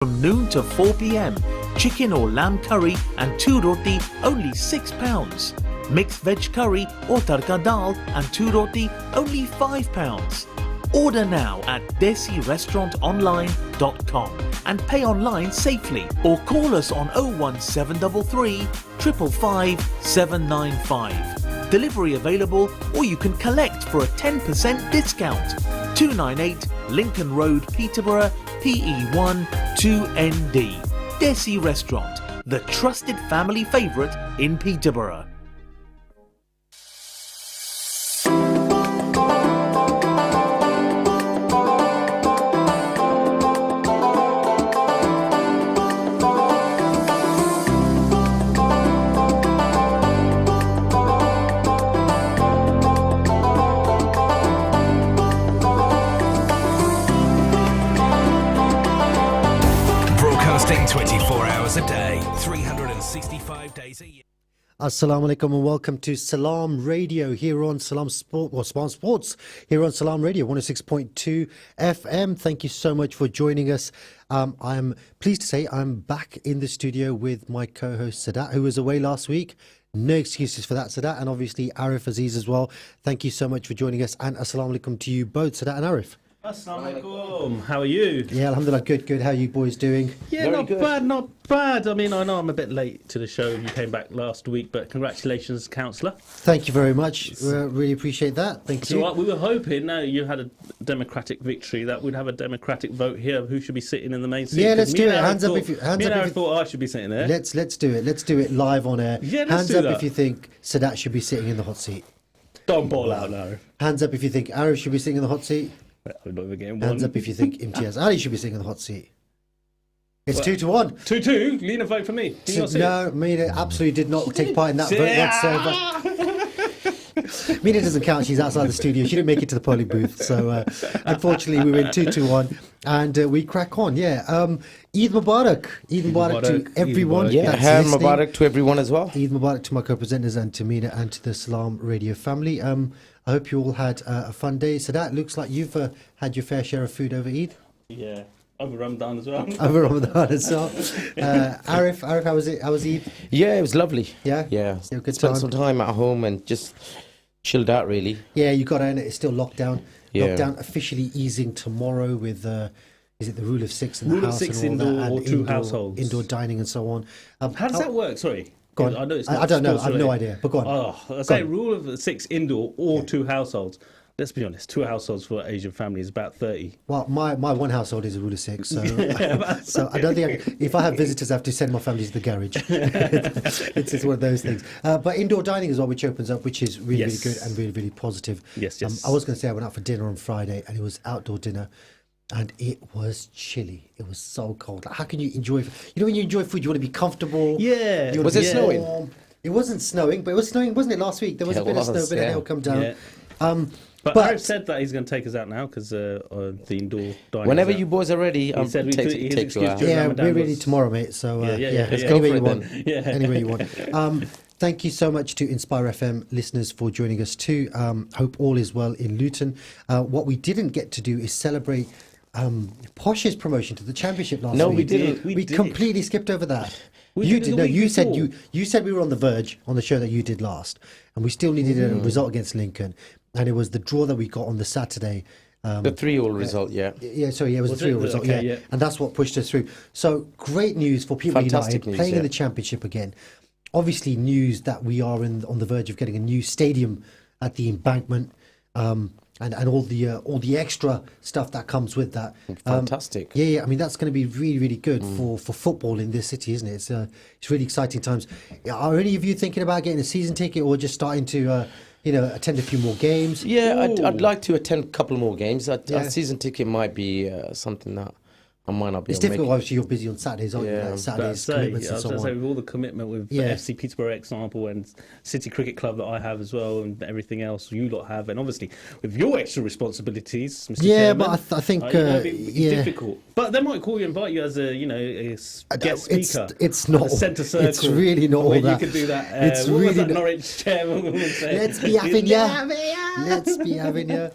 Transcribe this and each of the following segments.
From noon to 4 p.m. Chicken or lamb curry and 2 roti only £6. Mixed veg curry or tarka dal and 2 roti only £5. Order now at desirestaurantonline.com and pay online safely or call us on 01733 555 795. Delivery available or you can collect for a 10% discount. 298 Lincoln Road, Peterborough, PE1 2ND. Desi Restaurant, the trusted family favourite in Peterborough. Broadcasting 24 hours a day, 365 days a year. Assalamu alaikum and welcome to Salaam Radio here on Salaam Sport or Salaam Sports here on Salaam Radio 106.2 FM. Thank you so much for joining us. I'm pleased to say I'm back in the studio with my co-host Sadat, who was away last week. No excuses for that, Sadat, and obviously Arif Aziz as well. Thank you so much for joining us, and assalamu alaikum to you both, Sadat and Arif. Assalamu alaikum. How are you? Yeah, alhamdulillah, good. How are you boys doing? Yeah, not bad. I mean, I know I'm a bit late to the show. You came back last week, but congratulations, Councillor. Thank you very much. Really appreciate that. Thank you. So we were hoping, now you had a democratic victory, that we'd have a democratic vote here of who should be sitting in the main seat. Yeah, let's do it. Hands up if you thought I should be sitting there. Let's do it. Let's do it live on air. Yeah, hands up if you think Sadat should be sitting in the hot seat. Don't ball out now. Hands up if you think Arif should be sitting in the hot seat. I'm not even getting Hands one. up if you think Imtiaz Ali should be sitting in the hot seat. It's 2-1. 2-2. Lena, vote for me. No, Mina absolutely did not take part in that vote whatsoever. Mina doesn't count. She's outside the studio. She didn't make it to the polling booth. So unfortunately, we win 2-1, and we crack on. Yeah. Eid Mubarak. Eid Mubarak to everyone. Yeah, Har Mubarak to everyone as well. Eid Mubarak to my co-presenters and to Mina and to the Salaam Radio family. I hope you all had a fun day. So that looks like you've had your fair share of food over Eid. Yeah. Over Ramadan as well. Over Ramadan as well. Arif, how was it? How was Eid? Yeah, it was lovely. Yeah? Yeah. Good Spent time. some time at home and just chilled out, really. Yeah, you got in it. It's still lockdown. Yeah. Lockdown officially easing tomorrow with, is it the rule of six in the Rule of house? six and all indoor that, or and two households. Indoor dining and so on. How does that work? Sorry. Go on. I know it's I not don't know. I sports have no related. idea. But go on. Oh, I say rule of 6 indoor or 2 households. Let's be honest, 2 households for Asian families is about 30. Well, my one household is a rule of 6, so so I don't think if I have visitors, I have to send my family to the garage. it's one of those things. But indoor dining as well, which opens up, which is really, really good and really, really positive. Yes. I was going to say I went out for dinner on Friday, and it was outdoor dinner. And it was chilly. It was so cold. Like, how can you enjoy? When you enjoy food, you want to be comfortable. Yeah. You want Was to it be snowing? warm. It wasn't snowing, but it was snowing, wasn't it, last week? There was a bit of snow, a bit of hail come down. Yeah. But Arif said that he's going to take us out now because the indoor dining. Whenever is out. you boys are ready, He said we take his you out. excuse during Yeah, Ramadan we're ready was- tomorrow, mate. So Yeah. Let's go anyway for you it want. then. Yeah. Anyway you want. Thank you so much to Inspire FM listeners for joining us too. Hope all is well in Luton. What we didn't get to do is celebrate Posh's promotion to the championship last week. No, we didn't. We completely skipped over that. We You did it did. the No, week you said before. you said we were on the verge on the show that you did last, and we still needed a result against Lincoln, and it was the draw that we got on the Saturday. The 3-all result, yeah. Yeah, sorry, yeah, it was a Was 3-0 it? result, Okay, yeah. yeah. And that's what pushed us through. So great news for people Fantastic United news, playing in yeah. the championship again. Obviously, news that we are on the verge of getting a new stadium at the Embankment, and all the extra stuff that comes with that. Fantastic. Yeah. I mean, that's going to be really, really good for football in this city, isn't it? It's really exciting times. Are any of you thinking about getting a season ticket or just starting to attend a few more games? Yeah, I'd like to attend a couple more games. Yeah. A season ticket might be something that I might not be It's able to difficult, make. obviously, you're busy on Saturdays, aren't you? Yeah. Like Saturdays, commitments I and was so going to say, on. with all the commitment with Yeah. FC Peterborough, example, and City Cricket Club that I have as well, and everything else you lot have, and obviously with your extra responsibilities, Mr. Yeah, Chairman, but I think, it might be yeah. difficult. But they might invite you as a guest speaker. It's not. at the centre circle. It's really not all where that. You could do that. It's what was really that not- Norwich chairman would say? Let's be having yeah. Let's be having you.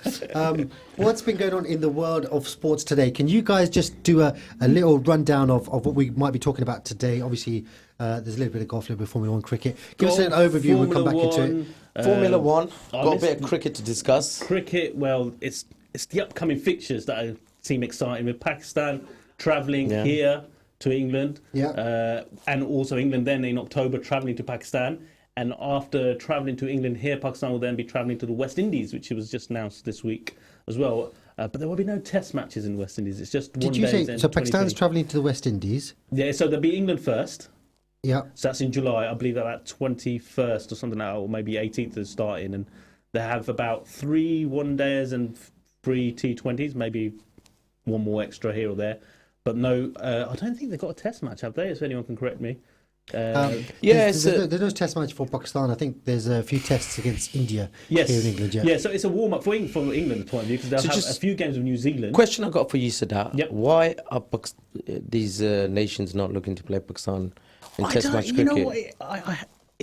What's been going on in the world of sports today? Can you guys just do a little rundown of what we might be talking about today? Obviously, there's a little bit of golf, a little bit of Formula One cricket. Give us an overview. We'll come back into it. Formula One. Got a bit of cricket to discuss. Cricket, well, it's the upcoming fixtures that seem exciting with Pakistan travelling here to England. And also England then in October travelling to Pakistan. And after travelling to England here, Pakistan will then be travelling to the West Indies, which was just announced this week as well. But there will be no test matches in the West Indies. It's just one day. Did you say, so Pakistan's travelling to the West Indies? Yeah, so there'll be England first. Yeah. So that's in July. I believe about 21st or something like that, or maybe 18th is starting. And they have about 3 one-dayers and 3 T20s, maybe one more extra here or there. But no, I don't think they've got a test match, have they? If anyone can correct me. There's no test match for Pakistan. I think there's a few tests against India here in England. Yeah, so it's a warm-up for England's point of view, because they'll have a few games with New Zealand. Question I got for you, Sadat. Yep. Why are these nations not looking to play Pakistan in test match cricket? You know what?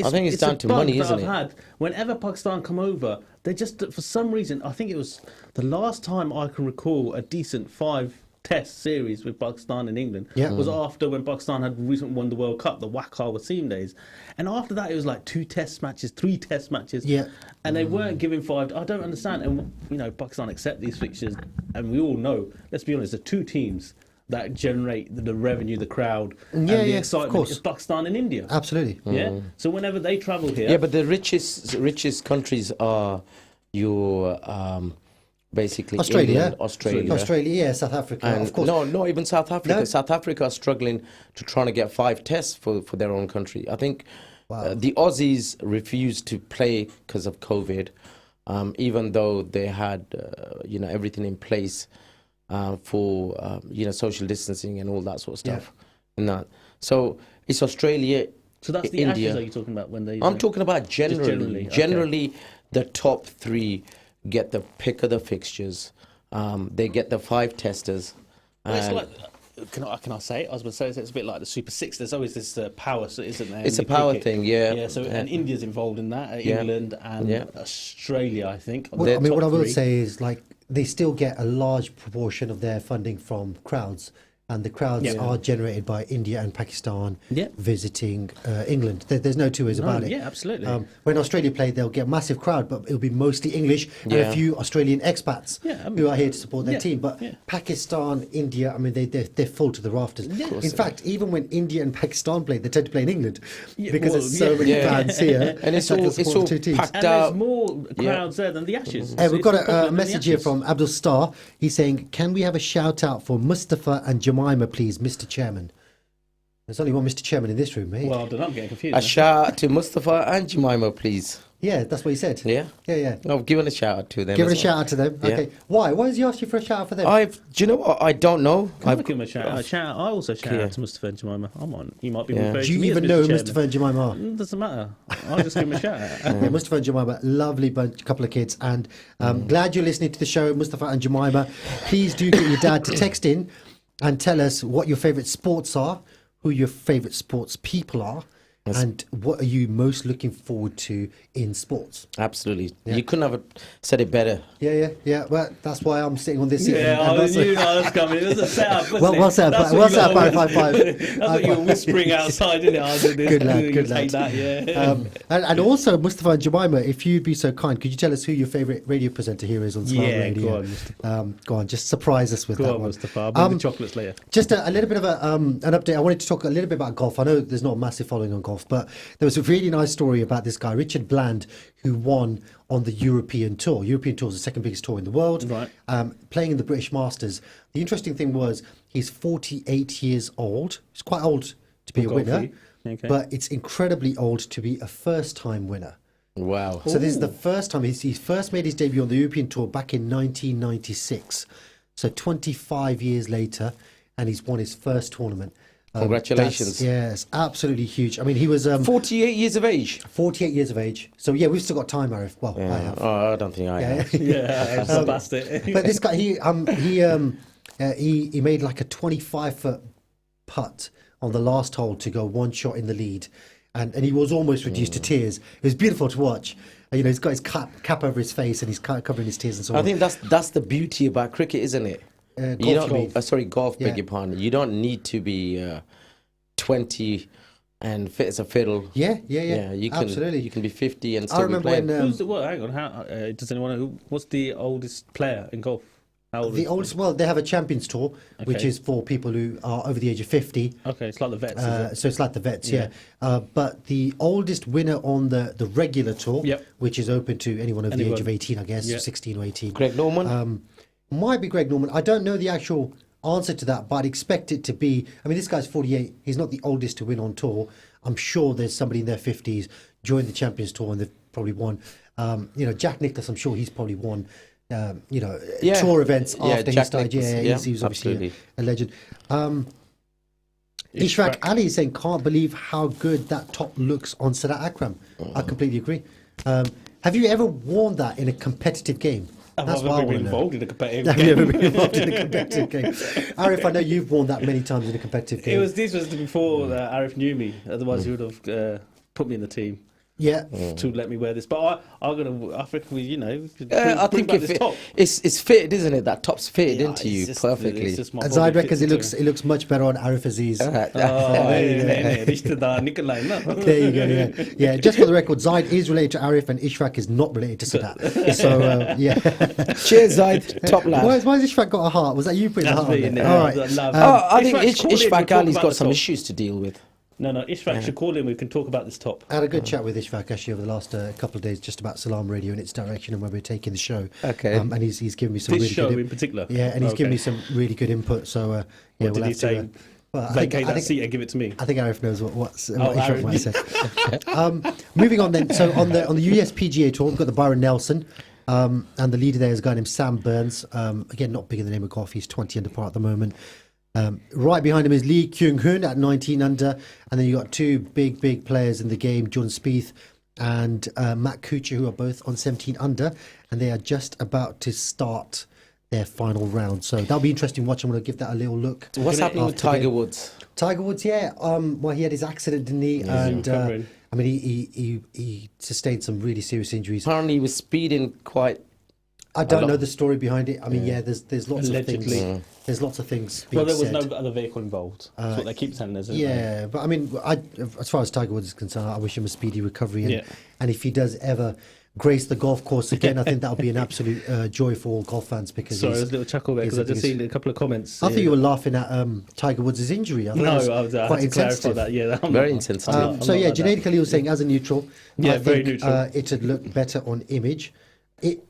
I think it's down to money, isn't it? Whenever Pakistan come over, they just, for some reason, I think it was the last time I can recall a decent 5-test series with Pakistan and England was after when Pakistan had recently won the World Cup, the Waqar Wasim days. And after that, it was like 2 test matches, 3 test matches. Yeah. And they weren't giving 5. I don't understand. And, you know, Pakistan accept these fixtures. And we all know, let's be honest, the 2 teams that generate the revenue, the crowd, and the excitement is Pakistan and India. Absolutely. Yeah. So whenever they travel here. Yeah, but the richest countries are your basically Australia, Australia, South Africa, and of course. No, not even South Africa. No? South Africa are struggling to trying to get 5 tests for their own country. I think the Aussies refused to play because of COVID, even though they had everything in place for social distancing and all that sort of stuff. And that, so it's Australia. So that's the India. Ashes are you talking about when they? I'm talking about generally. Okay. The top 3 get the pick of the fixtures. They get the 5 testers. Well, it's like, can I say it? I was going to say it's a bit like the Super 6. There's always this power, isn't there? It's a power thing, yeah. Yeah. So and India's involved in that. England and Australia, I think. What I will say is, like, they still get a large proportion of their funding from crowds. And the crowds are generated by India and Pakistan visiting England. There's no two ways about it. Yeah, absolutely. When Australia play, they'll get a massive crowd, but it'll be mostly English and a few Australian expats who are here to support their team. But Pakistan, India, I mean, they're full to the rafters. In fact, even when India and Pakistan play, they tend to play in England because there's so many fans here. And it's all packed and out. there's more crowds there than the Ashes. We've got a message here from Abdul Star. He's saying, can we have a shout out for Mustafa and Jemima, please, Mr. Chairman? There's only one Mr. Chairman in this room, mate. Well, I'm getting confused. A shout out to Mustafa and Jemima, please. Yeah, that's what he said. Yeah? Yeah. Oh, give it a shout out to them. Give it a shout out to them. Okay. Why? Why has he asked you for a shout out for them? Do you know what? I don't know. I'll give him a shout out. I also shout out to Mustafa and Jemima. I'm on. You might be referring Do you to me even as know Mr. Mustafa and Jemima? Doesn't matter. I'll just give him a shout out. Yeah, Mustafa and Jemima, lovely couple of kids. And glad you're listening to the show, Mustafa and Jemima. Please do get your dad to text in and tell us what your favourite sports are, who your favourite sports people are, and what are you most looking forward to in sports. Absolutely. You couldn't have said it better. Yeah. Well, that's why I'm sitting on this seat. Yeah, I knew that was coming. It was a setup, wasn't it? Well set up, Barry, 5-5. That's what you were whispering outside, didn't it? Good lad. That, yeah. And also, Mustafa and Jemima, if you'd be so kind, could you tell us who your favourite radio presenter here is on Salam Radio? Go on, Mustafa. Go on, just surprise us with that one. Mustafa. I'll bring the chocolates later. Just a little bit of an update. I wanted to talk a little bit about golf. I know there's not a massive following on golf, but there was a really nice story about this guy, Richard Bland, who won on the European Tour. European Tour is the second biggest tour in the world, playing in the British Masters. The interesting thing was he's 48 years old. He's quite old to be a winner, but it's incredibly old to be a first-time winner. Wow. So this is the first time. He first made his debut on the European Tour back in 1996. So 25 years later, and he's won his first tournament. Congratulations. Yes, absolutely huge. I mean, he was 48 years of age. 48 years of age. So yeah, we've still got time, Arif. Well, I have. Oh, I don't think I have. Yeah, I passed it. But this guy, he made like a 25-foot putt on the last hole to go one shot in the lead. and he was almost reduced to tears. It was beautiful to watch. You know, he's got his cap over his face and he's covering his tears and so on. I think that's the beauty about cricket, isn't it? Golf. Beg your pardon. You don't need to be 20 and fit as a fiddle. Yeah. You can, absolutely. You can be 50 and still I remember be playing. when. Who's the what? Hang on. How does anyone know? What's the oldest player in golf? How old The is oldest, well, they have a Champions Tour, which Okay. is for people who are over the age of 50. Okay, it's like the vets. Is it? So it's like the vets, yeah. But the oldest winner on the regular tour, Yep. which is open to anyone over the Anyone. age of 18, I guess, Yeah. 16 or 18. Greg Norman. Might be Greg Norman. I don't know the actual answer to that, but I'd expect it to be. I mean, this guy's 48. He's not the oldest to win on tour. I'm sure there's somebody in their 50s joined the Champions Tour and they've probably won. You know, Jack Nicklaus, I'm sure he's probably won. Tour events after he Jack started. Nicklaus, He was obviously absolutely. a legend. Ishrak Ali is saying, can't believe how good that top looks on Sadat Akram. I completely agree. Have you ever worn that in a competitive game? That's what I I've want been to know. involved in a competitive Have game. you ever been involved in a competitive game? Arif, I know you've worn that many times in a competitive game. This was before Arif knew me. Otherwise, he would have put me in the team Yeah. to let me wear this. But I think we, I think this top. it's fitted, isn't it? That top's fitted Yeah, into it's you just- perfectly. it's just my As body I reckon fits it looks much better on Arif Aziz. There you go, yeah. Just for the record, Zaid is related to Arif and Ishrak is not related to Sadat. So, yeah. Cheers, Zaid. Top lad. Why has Ishrak got a heart? Was that you putting the That's heart me on in there? there. All right. I think Ishrak's called in, we'll Ishfaq talk Ali's about got the some top. issues to deal with. No, Ishrak should call in. We can talk about this top. I had a good chat with Ishfaq actually over the last couple of days just about Salam Radio and its direction and where we're taking the show. Okay. And he's given me some This really show good in particular? Yeah, and he's given Okay. me some really good input. So, What we'll did he have say? to... well, Vacate that seat and give it to me. I think Arif knows what Oh, Ishrak Arif. might have said. Moving on then, so on the US PGA Tour, we've got the Byron Nelson, and the leader there is a guy named Sam Burns. Again, not big in the name of golf, he's 20 under par at the moment. Right behind him is Lee Kyung-hoon at 19 under, and then you got two big players in the game, John Spieth and Matt Kuchar, who are both on 17 under, and they are just about to start their final round. So that'll be interesting to watch. I'm going to give that a little look. What's happening with after the Tiger game. Woods? Tiger Woods, yeah. Well, he had his accident, didn't he? And recovering. I mean, he sustained some really serious injuries. Apparently, he was speeding quite. I don't know the story behind it. I mean, there's lots Allegedly. of things. There's lots of things being Well, there was said. no other vehicle involved. That's what they keep saying. Isn't Yeah, but I mean, as far as Tiger Woods is concerned, I wish him a speedy recovery. And, Yeah. and if he does ever grace the golf course again, I think that'll be an absolute joy for all golf fans because Sorry, he's- there's a little chuckle there because I just he's- seen a couple of comments. I think you were laughing at Tiger Woods' injury. I thought No, it was I had quite to clarify insensitive. that. Yeah, I'm Very not- insensitive. I'm not So yeah, like that. Junaid Khalil was saying as a neutral, Yeah, I very think neutral. it'd look better on image.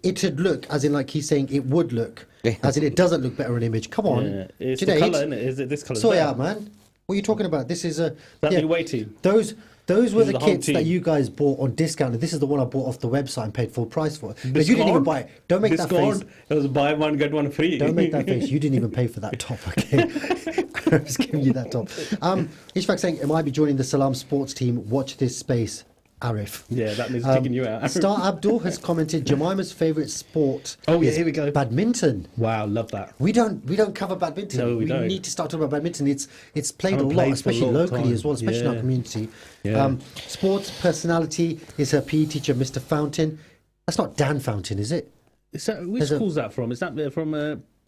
It'd look, as in like he's saying it would look, as in it doesn't look better on image. Come on, Yeah, it's Junaid, the colour, isn't it? Is it this colour? sort it out, man. What are you talking about? This is a That new weight team. Those were This is the the whole kits that team. you guys bought on discount, and this is the one I bought off the website and paid full price for. But you didn't even buy it. Don't make that face. Discount. It was buy one get one free. Don't make that face. You didn't even pay for that top, okay? I was giving you that top. Ishfaq saying, am I be joining the Salaam Sports team? Watch this space, Arif. Yeah, that means taking you out. Star Abdul has commented, Jemima's favourite sport Oh, yeah, is here we go. badminton. Wow, love that. We don't cover badminton. No, we don't. need to start talking about badminton. It's played a Haven't lot, played for a especially long locally time. as well, especially in our Yeah. community. Yeah. Sports personality is her PE teacher, Mr. Fountain. That's not Dan Fountain, is it? Is that, which There's a- school's that from? Is that from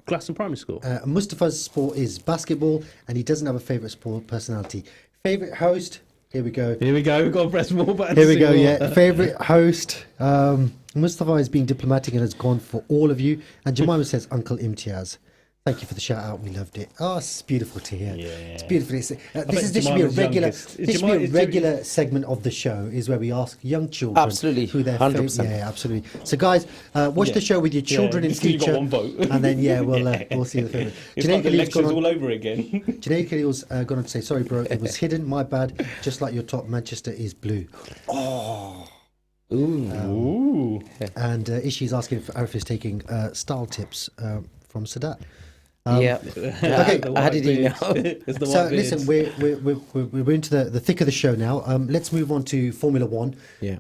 Glaston Primary School? Mustafa's sport is basketball, and he doesn't have a favourite sport personality. Favourite host? Here we go. Here we go. We've got to press more buttons. Here we go, yeah. Favourite host? Mustafa is being diplomatic and has gone for all of you. And Jemima says, Uncle Imtiaz. Thank you for the shout out. We loved it. Oh, it's beautiful to hear. Yeah. It's beautiful. This bet should be a Jemima's regular. youngest. This should be a Is regular segment of the show. Is where we ask young children Absolutely, who their 100%. Yeah, absolutely. So, guys, watch Yeah. the show with your children in just 'cause you got future, one vote. and then we'll see the film. It's Junaid like the Khalil's lectures gone on- all over again. Junaid Khalil's gone on to say, sorry, bro, it was hidden. My bad. Just like your top, Manchester is blue. Ooh. And Ishi's asking if Arif is taking style tips from Sadat. Yeah. Okay. The How did he white know? beards. It's the So white listen, beards. we're into the thick of the show now. Let's move on to Formula One. Yeah.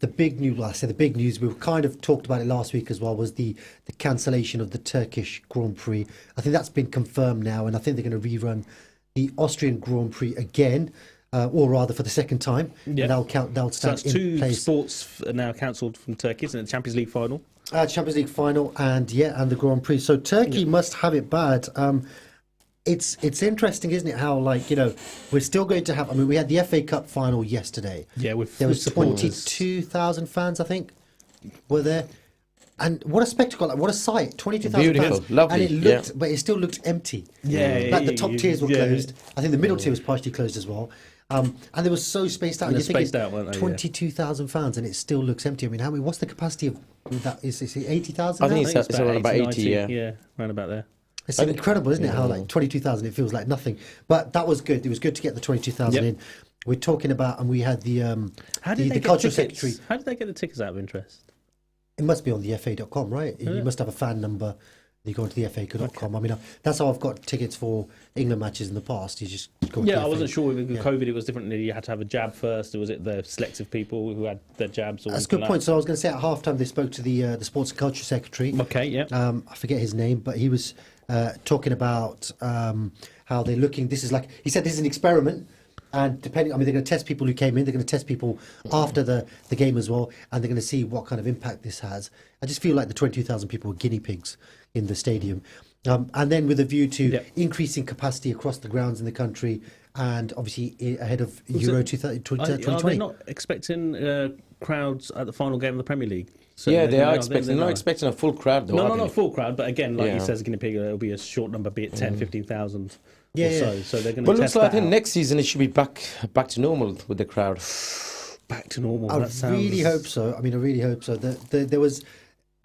The big news. Well, I say the big news. We kind of talked about it last week as well. Was the cancellation of the Turkish Grand Prix? I think that's been confirmed now, and I think they're going to rerun the Austrian Grand Prix again. or rather for the second time. Yeah. And that'll So stand that's in two place. sports now cancelled from Turkey, isn't it? Champions League final. Champions League final and the Grand Prix. So Turkey must have it bad. It's interesting, isn't it? How we're still going to have. I mean, we had the FA Cup final yesterday. Yeah, there was supporters. 22,000 fans, I think, were there. And what a spectacle! Like, what a sight! 22,000 Beautiful, fans, lovely, and it looked, but it still looked empty. Yeah, the top tiers were yeah. closed. I think the middle tier was partially closed as well. And they were so spaced out. And You're they're thinking spaced out, weren't they? Yeah. 22,000 fans, and it still looks empty. I mean, what's the capacity of that? Is it 80,000? I think it's around about 80, yeah. Yeah, around about there. It's incredible, isn't it? How 22,000, it feels like nothing. But that was good. It was good to get the 22,000 in. We're talking about, and we had the cultural secretary. How did they get the tickets out of interest? It must be on the FA.com, right? You must have a fan number. You go onto the FA.com. I mean, that's how I've got tickets for England matches in the past. You just go. Yeah, I wasn't sure with COVID it was different. You had to have a jab first, or was it the selective people who had their jabs? Or that's a good point. So I was going to say at halftime they spoke to the Sports and Culture Secretary. Okay, yeah. I forget his name, but he was talking about how they're looking. This is he said this is an experiment. And they're going to test people who came in. They're going to test people after the game as well, and they're going to see what kind of impact this has. I just feel like the 22,000 people were guinea pigs in the stadium, and then with a view to increasing capacity across the grounds in the country, and obviously ahead of Euro 2020. Are they not expecting crowds at the final game of the Premier League? So yeah, they are expecting. They're not expecting a full crowd, though. No, not a full crowd, but again, like he says, guinea pig, it'll be a short number, be it 10, 15,000. So they're going to. But it looks like I think next season it should be back to normal with the crowd. Back to normal. I really hope so. I really hope so. There was,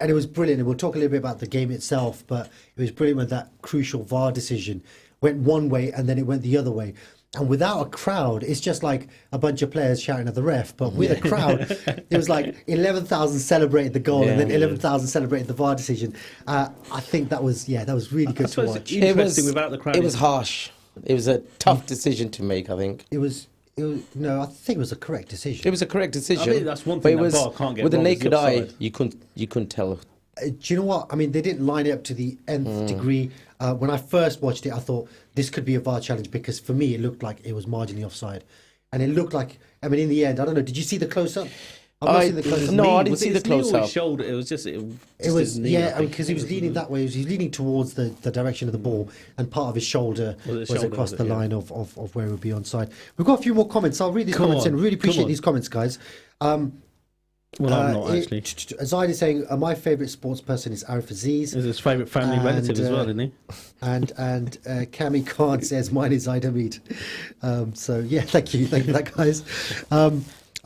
and it was brilliant. And we'll talk a little bit about the game itself, but it was brilliant when that crucial VAR decision went one way and then it went the other way. And without a crowd, it's just like a bunch of players shouting at the ref. But with a crowd, it was like 11,000 celebrated the goal and then 11,000 celebrated the VAR decision. I think that was really good to watch. Interesting without the crowd. It was harsh. It was a tough decision to make, I think. I think it was a correct decision. It was a correct decision. I mean, that's one thing that VAR can't get with the wrong, naked eye, offside. you couldn't tell. Do you know what? I mean, they didn't line it up to the nth degree. When I first watched it, I thought this could be a VAR challenge because for me, it looked like it was marginally offside. And it looked like, I mean, in the end, I don't know, did you see the close-up? I didn't see the close-up. Shoulder, it was just his knee, because he was leaning that way. He was leaning towards the direction of the ball, and part of his shoulder was across the line of where it would be onside. We've got a few more comments. I'll read these comments in. Really appreciate these comments, guys. Well, I'm not actually. Zaid is saying my favourite sports person is Arif Aziz. He's his favourite family relative as well, isn't he? And Cami Khan says mine is Zaid Hamid. So yeah, thank you for that, guys.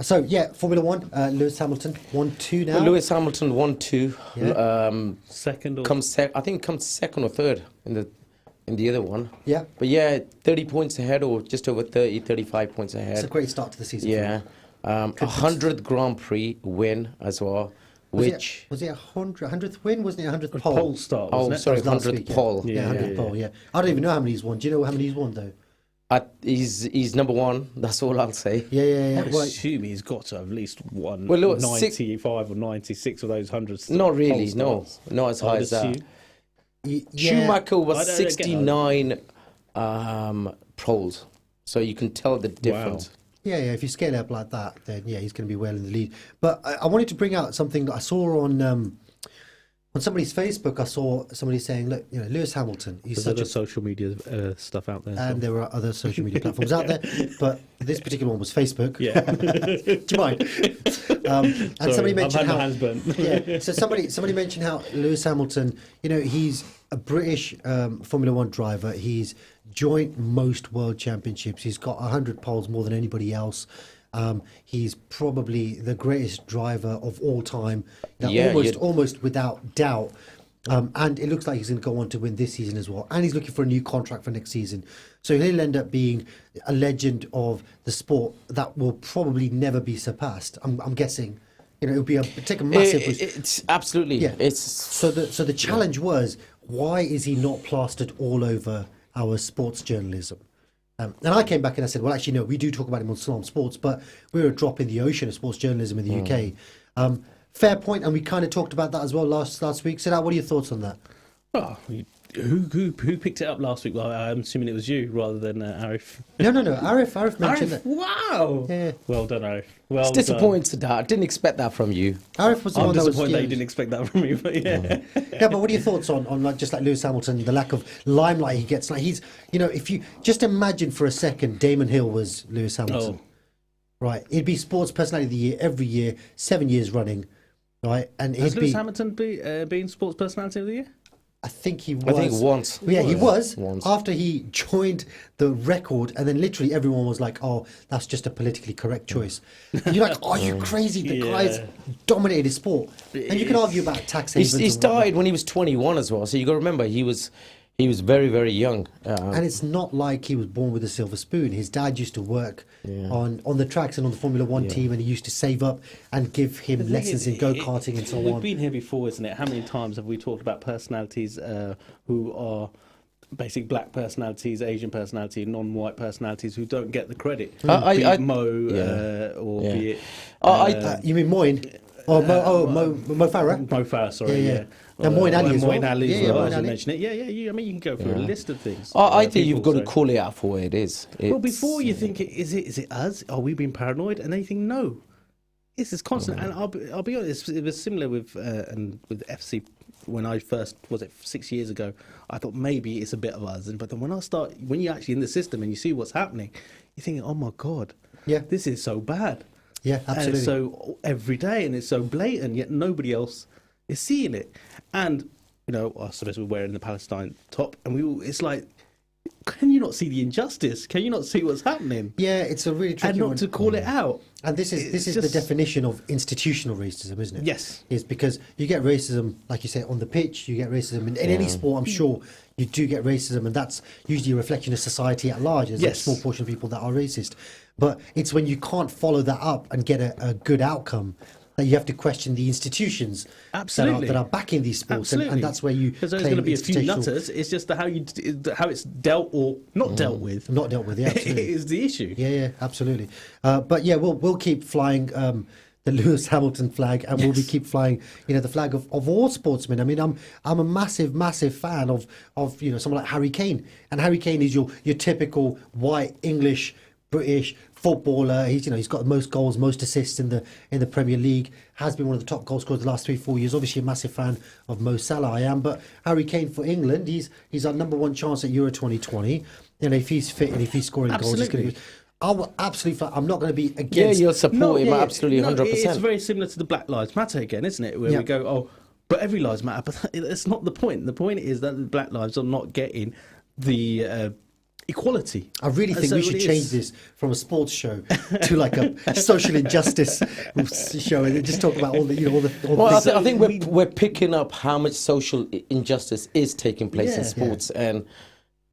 So yeah, Formula One, Lewis Hamilton 1-2 now. Lewis Hamilton 1-2. Yeah. Second, or I think comes second or third in the other one. Yeah. But yeah, 30 points ahead or just over 35 points ahead. It's a great start to the season. Yeah. 100th Grand Prix win as well. Was it a 100th win? Wasn't it a 100th pole? Pole start, wasn't it? Sorry, That was last 100th week, pole. Yeah, 100th pole, yeah. I don't even know how many he's won. Do you know how many he's won, though? He's number one. That's all I'll say. Yeah. I assume he's got to have at least won 95 or 96 of those hundreds. Not really, no. Not as high as that. Schumacher was 69 poles. So you can tell the difference. Wow. Yeah, if you scale it up like that, then yeah, he's going to be well in the lead. But I wanted to bring out something that I saw on somebody's Facebook. I saw somebody saying, "Look, Lewis Hamilton. He's such a social media stuff out there." And there are other social media platforms out there, but this particular one was Facebook. Yeah. Do you mind? And Sorry, somebody mentioned I've had my hands burnt. Yeah. So somebody mentioned how Lewis Hamilton. He's a British Formula One driver. He's joint most world championships. He's got 100 poles more than anybody else. He's probably the greatest driver of all time, almost without doubt. And it looks like he's going to go on to win this season as well. And he's looking for a new contract for next season. So he'll end up being a legend of the sport that will probably never be surpassed. I'm guessing. It'll take a massive. It's absolutely. Yeah. It's so the challenge was, why is he not plastered all over our sports journalism? And I came back and I said, well, actually, no, we do talk about him on Salaam Sports, but we're a drop in the ocean of sports journalism in the UK. Fair point, and we kind of talked about that as well last week. So, what are your thoughts on that? Oh, Who picked it up last week? Well, I'm assuming it was you rather than Arif. No. Arif mentioned Arif, that. wow! Yeah. Well done, Arif. Well It's disappointing to that. I didn't expect that from you. Arif was the I'm one that was. disappointed that you didn't expect that from me, but yeah. Yeah, but what are your thoughts on like just like Lewis Hamilton, the lack of limelight he gets? Like he's, if you just imagine for a second, Damon Hill was Lewis Hamilton, right? It'd be Sports Personality of the Year every year, 7 years running, right? And Has he'd Lewis be. Hamilton been Sports Personality of the Year? I think he was. I think once. Yeah, he was. Once. After he joined the record, and then literally everyone was like, "Oh, that's just a politically correct choice." And you're like, "Are you crazy? The guy's dominated his sport." And you can argue about tax havens. He started when he was 21 as well. So you got to remember he was very, very young. And it's not like he was born with a silver spoon. His dad used to work on the tracks and on the Formula One team, and he used to save up and give him lessons in go-karting and so on. We've been here before, isn't it? How many times have we talked about personalities who are basic black personalities, Asian personalities, non-white personalities who don't get the credit? Be it Mo or be it... you mean Moin? Mo Farah? Mo Farah, sorry, yeah. And Moin Ali as well. Moin Ali as Yeah, well, Moin as you Ali. mentioned it. Yeah. I mean, you can go through a list of things. I think you've got to people, call it out for what it is. well, before you think, is it us? Are we being paranoid? And then you think, no. It's constant. And I'll be honest, it was similar with FC when I first, 6 years ago, I thought maybe it's a bit of us. But then when you're actually in the system and you see what's happening, you're thinking, oh my God, this is so bad. Yeah, absolutely. And it's so every day and it's so blatant, yet nobody else is seeing it. And, I suppose we're wearing the Palestine top and it's like, can you not see the injustice? Can you not see what's happening? Yeah, it's a really tricky and not one. to call it out. And this is the definition of institutional racism, isn't it? Yes. Is because you get racism, like you say, on the pitch, you get racism in any sport, I'm sure you do get racism, and that's usually a reflection of society at large. There's a small portion of people that are racist. But it's when you can't follow that up and get a good outcome that you have to question the institutions that are backing these sports, and that's where you because there's going to be a few nutters. It's just how it's dealt or not dealt with. Not dealt with, yeah, absolutely. is the issue. Yeah, absolutely. But yeah, we'll keep flying the Lewis Hamilton flag, and we'll keep flying, the flag of all sportsmen. I mean, I'm a massive fan of someone like Harry Kane, and Harry Kane is your typical white English British footballer. He's got the most goals, most assists in the Premier League. Has been one of the top goal scorers the last 3-4 years. Obviously, a massive fan of Mo Salah. I am, but Harry Kane for England, he's our number one chance at Euro 2020. If he's fit and if he's scoring goals, he's going to be. I will absolutely. I'm not going to be against. Yeah, you'll support him absolutely 100%. It's very similar to the Black Lives Matter again, isn't it? Where we go, but every lives matter. But that's not the point. The point is that the Black Lives are not getting the equality. I really think we should change this from a sports show to like a social injustice show, and just talk about all the Well, I think we're picking up how much social injustice is taking place in sports, and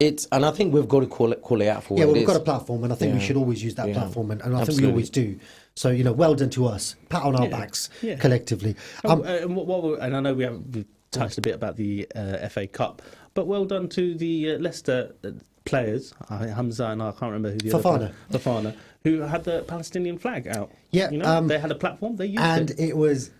I think we've got to call it out for what it is. We've got a platform, and I think we should always use that platform, and I think we always do. So well done to us. Pat on our backs collectively. And I know we've touched a bit about the FA Cup, but well done to the Leicester players, Hamza and I can't remember who the other Fofana, who had the Palestinian flag out. Yeah, they had a platform, they used it. And it was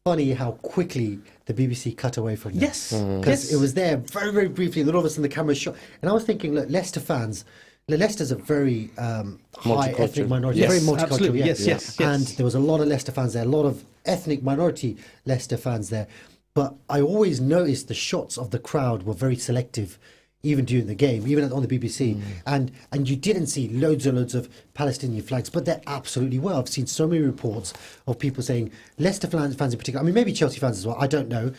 funny how quickly the BBC cut away from that. Yes. Because it was there very, very briefly, and then all of a sudden the camera shot. And I was thinking, look, Leicester fans, Leicester's a very high ethnic minority, very multicultural. Absolutely. Yes. And there was a lot of Leicester fans there, a lot of ethnic minority Leicester fans there. But I always noticed the shots of the crowd were very selective, even during the game, even on the BBC, and you didn't see loads and loads of Palestinian flags, but there absolutely were. I've seen so many reports of people saying Leicester fans in particular. I mean, maybe Chelsea fans as well. I don't know,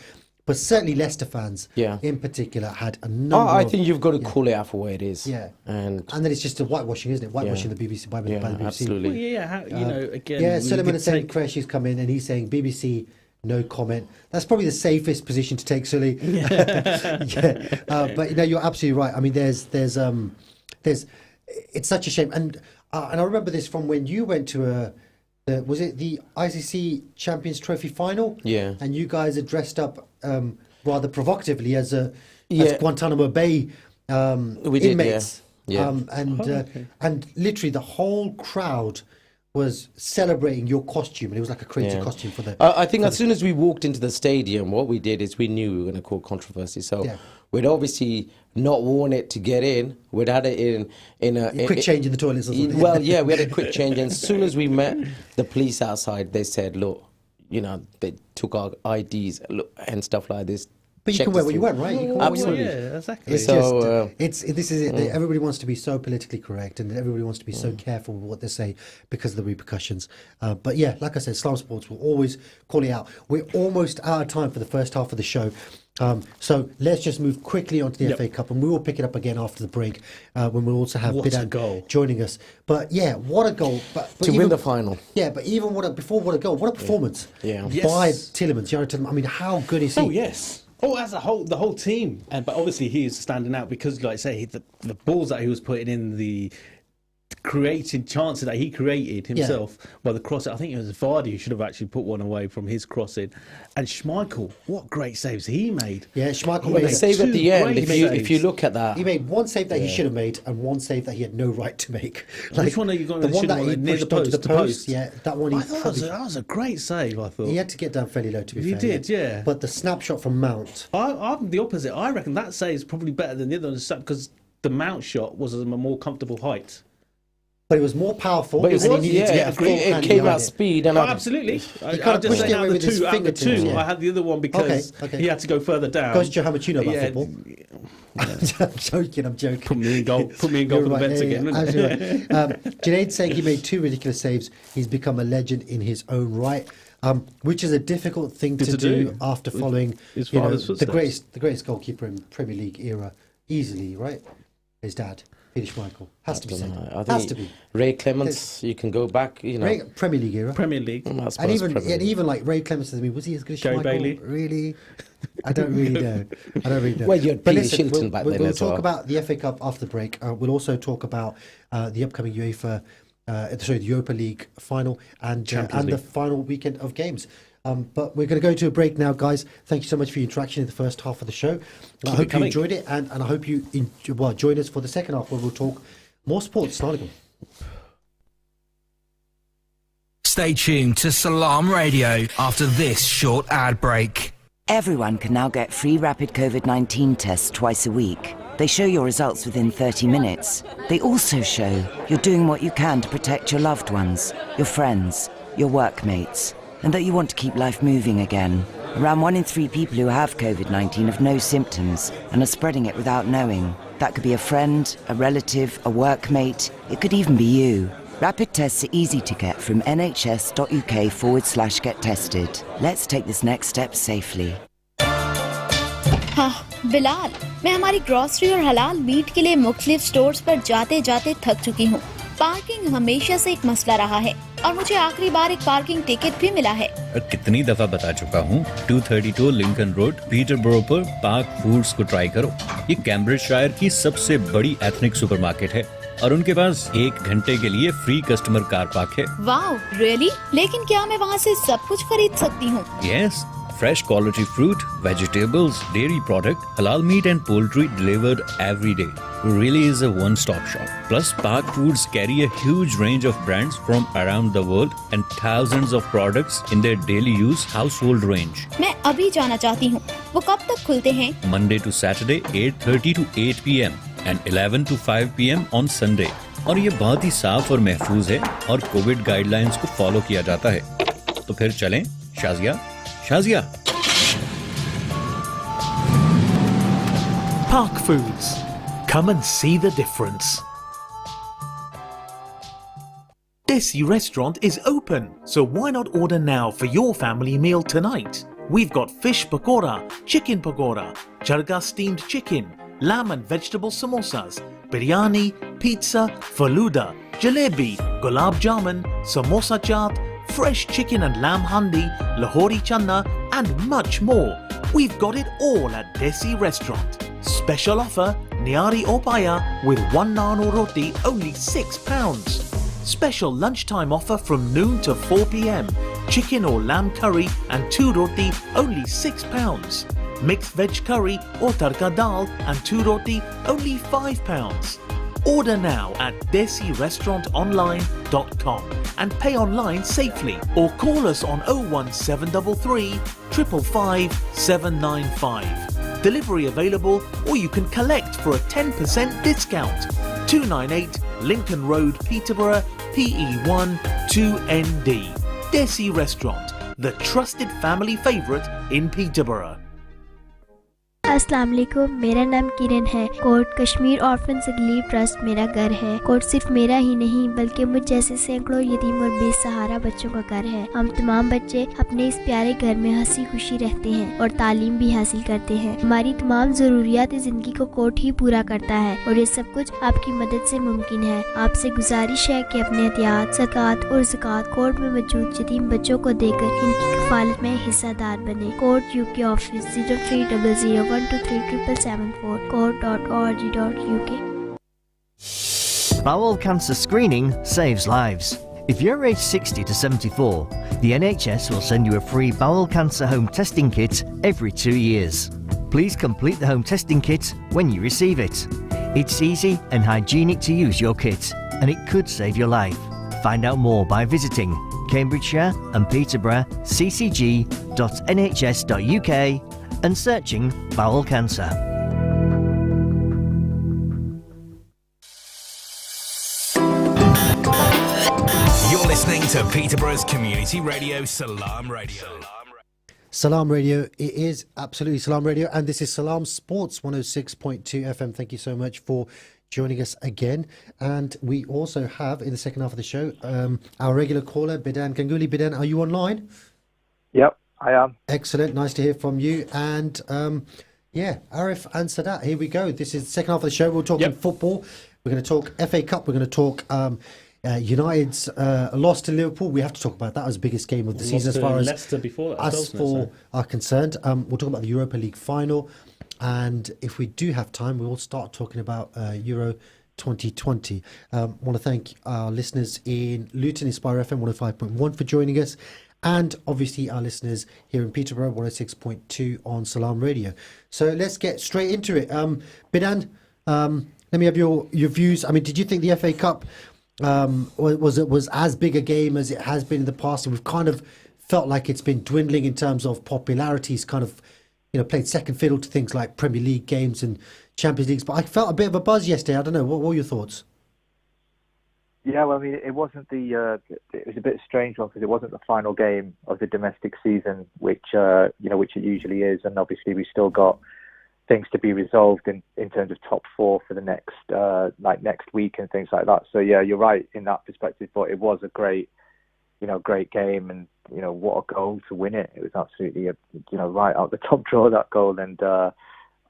but certainly Leicester fans in particular had a number. I think you've got to call it out for what it is. Yeah, and then it's just a whitewashing, isn't it? Whitewashing the BBC by the BBC. Absolutely. Well, again. Yeah, Suleiman Hussein Qureshi's come in and he's saying BBC. No comment. That's probably the safest position to take, Sully. But you're absolutely right. I mean, there's it's such a shame, and I remember this from when you went to was it the ICC Champions Trophy final? Yeah. And you guys are dressed up rather provocatively as Guantanamo Bay inmates. And literally the whole crowd was celebrating your costume, and it was like a crazy costume for the. I think as soon as we walked into the stadium, what we did is we knew we were going to cause controversy. So we'd obviously not worn it to get in. We'd had it in a Quick change in the toilets or something. Well, yeah, we had a quick change. And as soon as we met the police outside, they said, look, they took our IDs and stuff like this. But you can wear what you want, right? You can wear what you want. Yeah, exactly. It's So, just, this is it. Everybody wants to be so politically correct, and everybody wants to be so careful with what they say because of the repercussions. But yeah, like I said, Salaam Sports will always call it out. We're almost out of time for the first half of the show. So let's just move quickly onto the FA Cup, and we will pick it up again after the break when we'll also have What a Bidan goal. joining us. But yeah, what a goal! But to win the final. Yeah, but even what a goal! What a performance! Yeah. Yes. By Tielemans, Yara Tielemans. I mean, how good is he? Oh yes. Oh, as a whole, the whole team, but obviously he is standing out because, like I say, the balls that he was putting in, the creating chances that he created himself by the cross. I think it was Vardy who should have actually put one away from his crossing. And Schmeichel, what great saves he made! Yeah, Schmeichel Well, the made save at the end, great if you saves. look at that. He made one save that he should have made and one save that he had no right to make. Which one are you going the to one should that have he near the pushed onto the post? post? Yeah, that one he I thought that was a great save. I thought he had to get down fairly low to be He fair. did, yeah. But the snapshot from Mount, I'm the opposite. I reckon that save is probably better than the other one because the Mount shot was at a more comfortable height. but it was more powerful. But it and was, he needed to get a full it hand came behind at it. speed. And Oh, I, absolutely. I kind of just pushed say it out away of with his the two, fingertips, yeah. I had the other one because Okay. he had to go further down. Goes to how much you know about football. I'm joking. Put me in goal. Put me in goal You're for the right, Vets yeah, again. yeah, isn't it? absolutely right. Junaid saying he made 2 ridiculous saves. He's become a legend in his own right, which is a difficult thing to do after following his you know, father's the footsteps. greatest goalkeeper in Premier League era, easily, right? His dad, Peter Schmeichel, has to be said. I Has to think be. Ray Clements, you can go back, Premier League era. Premier League. I And suppose even Premier League. even like Ray Clements, I mean, was he as good as Gary Schmeichel? Bailey? Really? I don't really know. Well, you had But Peter listen, Shilton back then we'll as talk well. about the FA Cup after the break. We'll also talk about the upcoming the Europa League final and Champions the League. final weekend of games. But we're going to go to a break now, guys. Thank you so much for your interaction in the first half of the show. I hope you coming. enjoyed it, and I hope you join us for the second half where we'll talk more sports. Salaam. Stay tuned to Salaam Radio after this short ad break. Everyone can now get free rapid COVID-19 tests twice a week. They show your results within 30 minutes. They also show you're doing what you can to protect your loved ones, your friends, your workmates, and that you want to keep life moving again. Around 1 in 3 people who have COVID-19 have no symptoms and are spreading it without knowing. That could be a friend, a relative, a workmate. It could even be you. Rapid tests are easy to get from nhs.uk/get tested. Let's take this next step safely. हाँ बिलाल, मैं हमारी grocery और हलाल meet के लिए मुख्तलिफ stores पर जाते जाते थक चुकी हूँ। पार्किंग हमेशा से एक मसला रहा है और मुझे आखिरी बार एक पार्किंग टिकट भी मिला है। कितनी दफा बता चुका हूँ 232 लिंकन रोड पीटरबरो पर पार्क फूड्स को ट्राई करो। ये कैम्ब्रिजशायर की सबसे बड़ी एथनिक सुपरमार्केट है और उनके पास 1 घंटे के लिए फ्री कस्टमर कार पार्क है। Wow, really? लेकिन क्या मैं वहाँ से सब कुछ खरीद सकती हूँ? Yes, fresh quality fruit, vegetables, dairy product, halal meat and poultry delivered every day. Really is a one-stop shop. Plus, Park Foods carry a huge range of brands from around the world and thousands of products in their daily use household range. मैं अभी जाना चाहती हूँ। वो कब तक खुलते हैं? Monday to Saturday 8:30 to 8 p.m. and 11 to 5 p.m. on Sunday. और ये बहुत ही साफ और महफूज है और कोविड गाइडलाइंस को फॉलो किया जाता है। तो फिर चलें, Shazia. Park Foods. Come and see the difference. Desi Restaurant is open, so why not order now for your family meal tonight? We've got fish pakora, chicken pakora, charga steamed chicken, lamb and vegetable samosas, biryani, pizza, faluda, jalebi, gulab jamun, samosa chaat, fresh chicken and lamb handi, lahori channa and much more. We've got it all at Desi Restaurant. Special offer, Niari Opaya with 1 naan or roti only £6. Special lunchtime offer from noon to 4 p.m. Chicken or lamb curry and 2 roti only £6. Mixed veg curry or tarka dal and 2 roti only £5. Order now at desirestaurantonline.com and pay online safely or call us on 01733 555 795. Delivery available, or you can collect for a 10% discount. 298 Lincoln Road, Peterborough, PE1 2ND. Desi Restaurant, the trusted family favourite in Peterborough. अस्सलाम वालेकुम, मेरा नाम किरण है। Court Kashmir orphans relief trust मेरा घर है। Court सिर्फ मेरा ही नहीं बल्कि मुझ जैसे सैकड़ों यतीम और बेसहारा बच्चों का घर है। हम तमाम बच्चे अपने इस प्यारे घर में हंसी खुशी रहते हैं और तालीम भी हासिल करते हैं। हमारी तमाम जरूरियात जिंदगी को कोर्ट ही पूरा करता है और ये सब कुछ आपकी मदद से मुमकिन है। आपसे गुजारिश है कि अपने एहतियात, ज़कात और ज़कात कोर्ट में मौजूद यतीम बच्चों को देकर इनकी कफालत में हिस्सेदार बने। Court UK office 0300123774 court.org.uk। Bowel cancer screening saves lives. If you're aged 60 to 74, the NHS will send you a free bowel cancer home testing kit every 2 years. Please complete the home testing kit when you receive it. It's easy and hygienic to use your kit, and it could save your life. Find out more by visiting Cambridgeshire and Peterborough ccg.nhs.uk and searching bowel cancer. You're listening to Peterborough's community radio, Salaam Radio. Salam Radio, it is absolutely Salam Radio, and this is Salaam Sports 106.2 FM. Thank you so much for joining us again. And we also have, in the second half of the show, our regular caller, Bidan Ganguly. Bidan, are you online? Yep, I am. Excellent, nice to hear from you. And Arif and Sadat, here we go. This is the second half of the show. We're talking football. We're going to talk FA Cup. We're going to talk United's loss to Liverpool. We have to talk about that as the biggest game of the season as far as Leicester before that, us four are concerned. We'll talk about the Europa League final, and if we do have time, we will start talking about Euro 2020. I want to thank our listeners in Luton, Inspire FM 105.1 for joining us, and obviously our listeners here in Peterborough 106.2 on Salaam Radio. So let's get straight into it. Bidan, let me have your views. I mean, did you think the FA Cup was as big a game as it has been in the past? And we've kind of felt like it's been dwindling in terms of popularity. It's kind of, played second fiddle to things like Premier League games and Champions Leagues. But I felt a bit of a buzz yesterday. I don't know. What were your thoughts? Yeah, well, I mean, it wasn't it was a bit strange one because it wasn't the final game of the domestic season, which it usually is. And obviously we still got things to be resolved in terms of top four for the next week and things like that. So yeah, you're right in that perspective. But it was a great game, and what a goal to win it. It was absolutely right out the top drawer, that goal,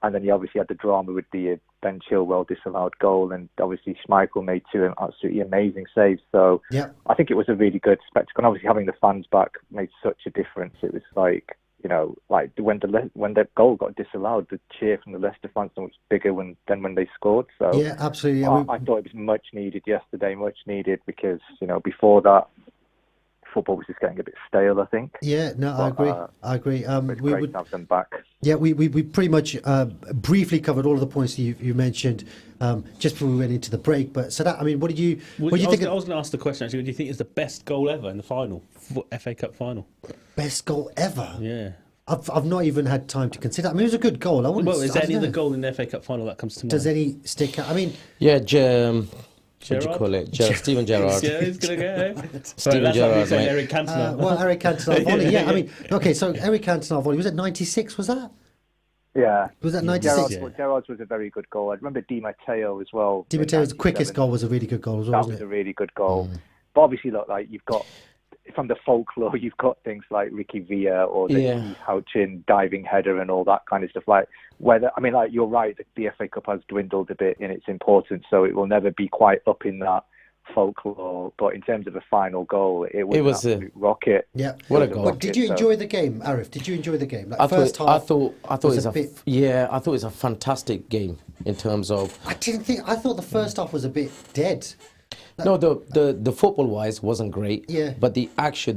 and then you obviously had the drama with the Ben Chilwell disallowed goal, and obviously Schmeichel made two absolutely amazing saves. So yeah, I think it was a really good spectacle. And obviously having the fans back made such a difference. It was like, when the goal got disallowed, the cheer from the Leicester fans was bigger than when they scored. So yeah, absolutely. I thought it was much needed yesterday, because before that, football was just getting a bit stale, I think. Yeah, no, I agree. It's great to have them back. Yeah, we pretty much briefly covered all of the points that you mentioned just before we went into the break. But so that, I mean, what do you think? I was going to ask the question actually. What do you think is the best goal ever in the final, FA Cup final? Best goal ever? Yeah. I've not even had time to consider. I mean, it was a good goal. Is there any other goal in the FA Cup final that comes to mind? Does any stick out? I mean, yeah, what do you call it? Steven Gerrard. Yeah, he's going to get Steven Gerrard, mate. Eric Cantona. Well, Eric Cantona volley. Yeah, I mean, okay, so Eric Cantona volley, was it 96, was that? Yeah. Was that 96? Gerrard's was a very good goal. I remember Di Matteo as well. Di Matteo's quickest goal was a really good goal as well, wasn't it? That was a really good goal. But obviously, look, like you've got, from the folklore, you've got things like Ricky Villa or the Keith Houchin diving header and all that kind of stuff. You're right, the FA Cup has dwindled a bit in its importance, so it will never be quite up in that folklore. But in terms of a final goal, it was an absolute rocket. Yeah, what a goal! But did you enjoy the game, Arif? Did you enjoy the game? I thought it was a fantastic game in terms of. I thought the first half was a bit dead. No, the football wise wasn't great. Yeah. But the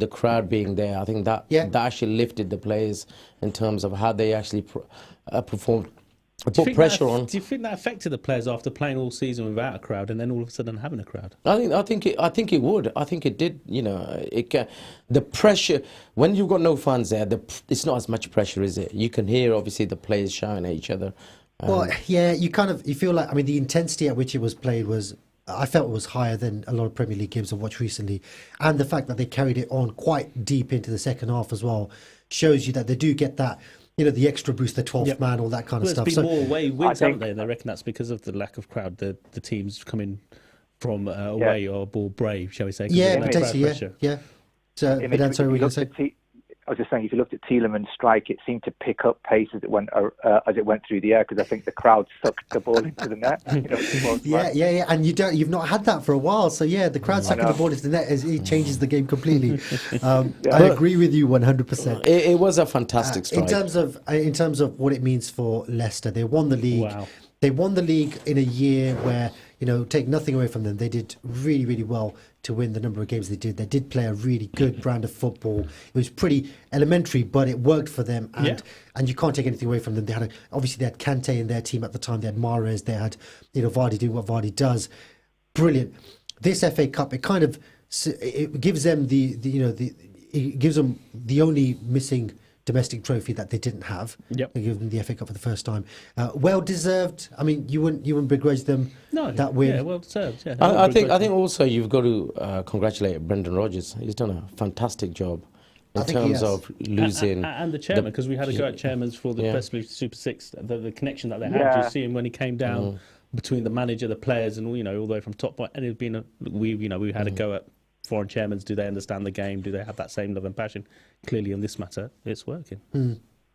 crowd being there, I think that actually lifted the players in terms of how they actually performed put pressure on. Do you think that affected the players after playing all season without a crowd and then all of a sudden having a crowd? I think it would. I think it did. You know, the pressure when you've got no fans there, it's not as much pressure, is it? You can hear obviously the players shouting at each other. Well, yeah, you feel like, I mean, the intensity at which it was played I felt it was higher than a lot of Premier League games I've watched recently, and the fact that they carried it on quite deep into the second half as well shows you that they do get that. You know, the extra boost, the 12th man, all that kind of stuff. There's been more away wins, haven't they? And I reckon that's because of the lack of crowd. The teams coming from away or more brave, shall we say? Yeah, potentially, yeah. So, but then, sorry, what were you going to say? I was just saying, if you looked at Tielemans' strike, it seemed to pick up pace as it went through the air, because I think the crowd sucked the ball into the net. Yeah, and you've not had that for a while. So yeah, the crowd sucking the ball into the net it changes the game completely. I agree with you 100%. It was a fantastic strike. In terms of what it means for Leicester, they won the league. Wow. They won the league in a year where, you know, take nothing away from them, they did really, really well to win the number of games they did. They did play a really good brand of football. It was pretty elementary, but it worked for them, and you can't take anything away from them. They had obviously they had Kante in their team at the time. They had Mahrez. They had, you know, Vardy doing what Vardy does. Brilliant. This FA Cup, it gives them it gives them the only missing domestic trophy that they didn't have. Yep. They give them the FA Cup for the first time. Well deserved. I mean, you wouldn't begrudge them that win. Yeah, well deserved. Yeah, I think also you've got to congratulate Brendan Rodgers. He's done a fantastic job in terms of losing. And the chairman, because we had a go at chairmans for the Best Move Super Six, the connection that they had. You see him when he came down between the manager, the players, and all the way from top. And it's been we had a go at foreign chairmans. Do they understand the game? Do they have that same love and passion? Clearly, on this matter, it's working.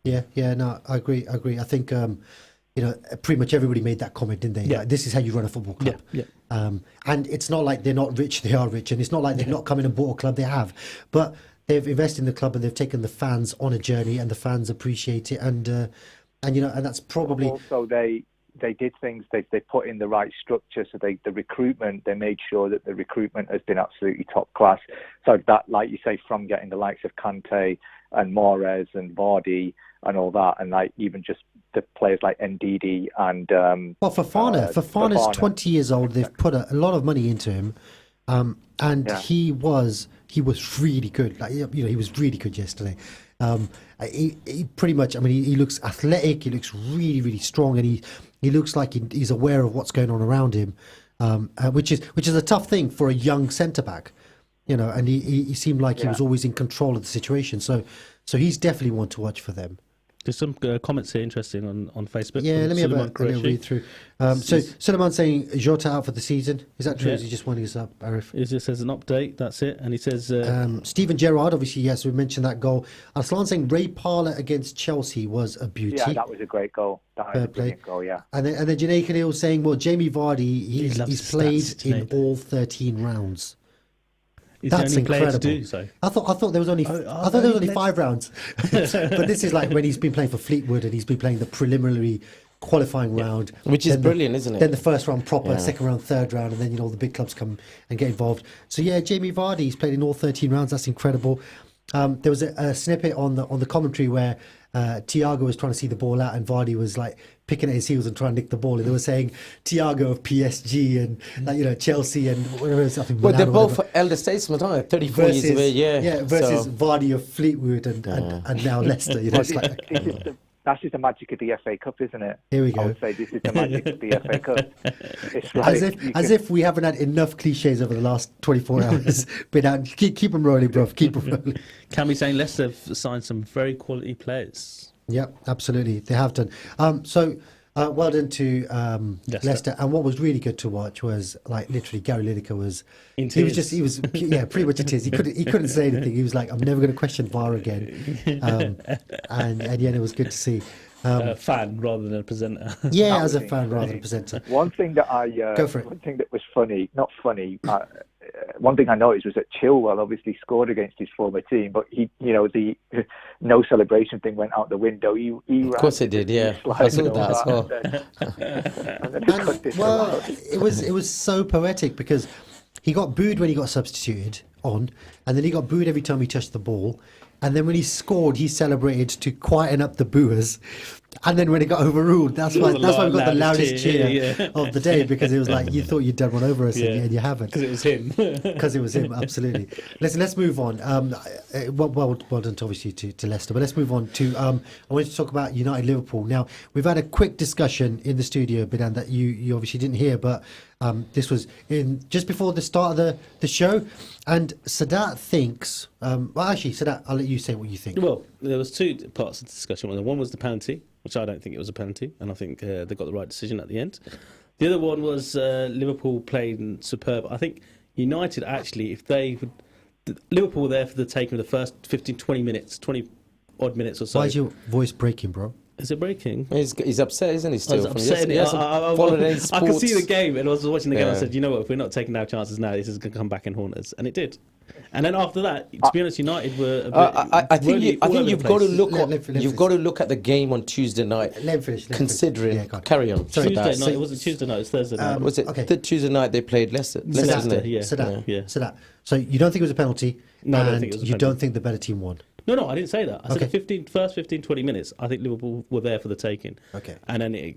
Yeah, no, I agree. I think pretty much everybody made that comment, didn't they? Yeah. Like, this is how you run a football club. Yeah. And it's not like they're not rich; they are rich, and it's not like they've not come in and bought a club. They have, but they've invested in the club and they've taken the fans on a journey, and the fans appreciate it. And that's probably also they did things. They put in the right structure. So the recruitment, they made sure that the recruitment has been absolutely top class. So that, like you say, from getting the likes of Kante and Mahrez and Vardy and all that, and like even just the players like Ndidi and Fofana's 20 years old. They've put a lot of money into him, he was really good. Like, he was really good yesterday. He pretty much. I mean, he looks athletic. He looks really, really strong, and he looks like he's aware of what's going on around him, which is a tough thing for a young centre back, And he seemed like he was always in control of the situation. So he's definitely one to watch for them. There's some comments here interesting on Facebook. Yeah, let me have a read through. So Suleiman saying Jota out for the season. Is that true? Or is he just winding us up, Arif? It just says an update. That's it. And he says Steven Gerrard. Obviously, yes, we mentioned that goal. Arslan saying Ray Parlour against Chelsea was a beauty. Yeah, that was a great goal. That was a brilliant goal. Yeah. And then Janae Khalil saying, well, Jamie Vardy, he's played in all 13 rounds. That's incredible. To do so. I thought there was only 5 rounds, but this is like when he's been playing for Fleetwood and he's been playing the preliminary qualifying round, which is brilliant, isn't it? Then the first round proper, second round, third round, and then the big clubs come and get involved. So yeah, Jamie Vardy, he's played in all 13 rounds. That's incredible. There was a snippet on the commentary where Thiago was trying to see the ball out and Vardy was like picking at his heels and trying to nick the ball, and they were saying Thiago of PSG and Chelsea and whatever else. Well, they're both elder statesmen, aren't they? 34 years of age, versus Vardy of Fleetwood and now Leicester. It's like, that's just the magic of the FA Cup, isn't it? Here we go. I would say this is the magic of the FA Cup. It's like as if we haven't had enough cliches over the last 24 hours. But keep them rolling, bro. Keep them rolling. Can we say Leicester have signed some very quality players? Yep, absolutely. They have done. Well done to Leicester. And what was really good to watch was literally Gary Lineker was in tears. He was pretty much in tears. He couldn't say anything. He was like, I'm never going to question VAR again. And it was good to see. A fan rather than a presenter. Yeah, as a fan rather than a presenter. One thing that Go for it. One thing that was not funny. One thing I noticed was that Chilwell obviously scored against his former team, but the no celebration thing went out the window. He of course it did, yeah. I saw that as well. It was so poetic because he got booed when he got substituted on, and then he got booed every time he touched the ball, And then when he scored, he celebrated to quieten up the booers. And then when it got overruled, that's why we got the loudest cheer of the day, because it was like you thought you'd done one over us and you haven't. Because it was him. Because it was him, absolutely. Let's move on. Well done, obviously, to Leicester. But let's move on to. I wanted to talk about United Liverpool. Now we've had a quick discussion in the studio, Bidan, that you obviously didn't hear, but this was in just before the start of the show, and Sadat thinks. Well, actually, Sadat, I'll let you say what you think. Well, there was two parts of the discussion. One was the penalty, which I don't think it was a penalty, and I think they got the right decision at the end. The other one was Liverpool playing superb. I think United actually, if they would, Liverpool were there for the taking of the first 15, 20 minutes, 20 odd minutes or so. Why is your voice breaking, bro? Is it breaking? He's upset, isn't he? Still, I was upset. I could see the game, and I was watching the game. I said, you know what? If we're not taking our chances now, this is going to come back and haunt us, and it did. And then after that, to be honest, United were. I think you've got to look. You've got to look at the game on Tuesday night. Considering, carry on. Tuesday night. It wasn't Tuesday night. It was Thursday night. Was it the Tuesday night they played Leicester? Sadat. So you don't think it was a penalty? No, I don't think it was a penalty. You don't think the better team won? No, I didn't say that. I said the first 15, 20 minutes, I think Liverpool were there for the taking. Okay. And then, they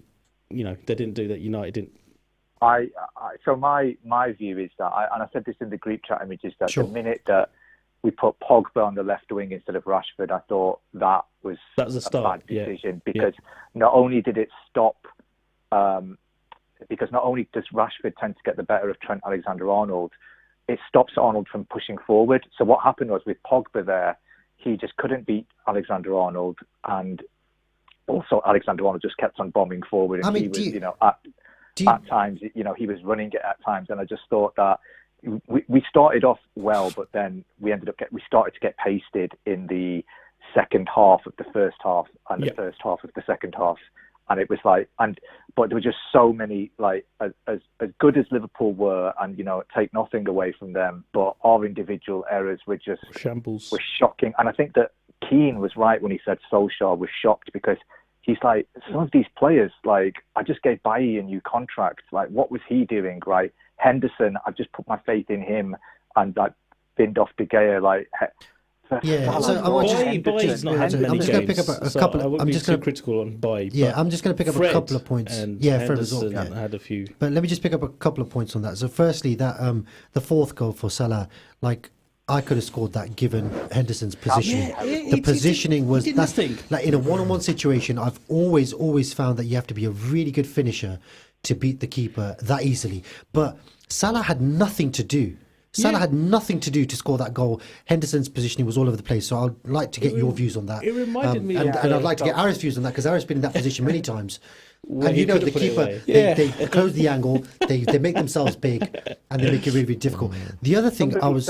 didn't do that. United didn't. So my view is that, and I said this in the group chat images, that the minute that we put Pogba on the left wing instead of Rashford, I thought that was a bad decision, because not only did it stop, because not only does Rashford tend to get the better of Trent Alexander-Arnold, it stops Arnold from pushing forward. So what happened was, with Pogba there, he just couldn't beat Alexander-Arnold, and also Alexander-Arnold just kept on bombing forward, and he was, at times, he was running it at times, and I just thought that we started off well, but then we started to get pasted in the second half of the first half and the first half of the second half, and it was like, but there were just so many, like, as good as Liverpool were, and take nothing away from them, but our individual errors were just shambles, were shocking. And I think that Keane was right when he said Solskjaer was shocked, because he's like, some of these players, like, I just gave Bailly a new contract, like, what was he doing, right? Henderson, I've just put my faith in him, and like binned off De Gea, like. Yeah, so Bailly's not had many games. I'm just going to pick up a couple. I wouldn't be too critical on Bailly. Yeah, I'm just going to pick up a couple of points. Fred as well. Had a few. But let me just pick up a couple of points on that. So, firstly, that the fourth goal for Salah, like, I could have scored that given Henderson's positioning. The positioning was like, in a one-on-one situation. I've always found that you have to be a really good finisher to beat the keeper that easily. But Salah had nothing to do. Salah had nothing to do to score that goal. Henderson's positioning was all over the place. So I'd like to get your views on that. It reminded me, and I'd like to get Arif's views on that, because Arif's been in that position many times. And the keeper, they close the angle, they make themselves big, and they make it really, really difficult. The other thing I was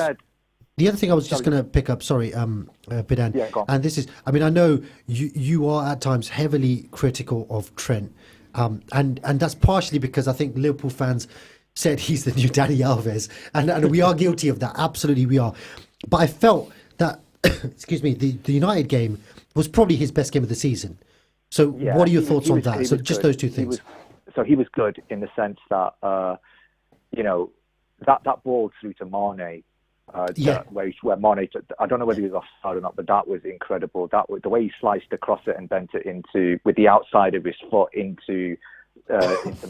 just going to pick up, Bidan, and this is, I mean, I know you are at times heavily critical of Trent, and that's partially because I think Liverpool fans said he's the new Dani Alves, and we are guilty of that. Absolutely, we are. But I felt that, excuse me, the United game was probably his best game of the season. So, what are your thoughts on that? So, just those two things. He was good in the sense that, that ball through to Mane. Where Mane, I don't know whether he was offside or not, but that was incredible. That was the way he sliced across it and bent it into, with the outside of his foot into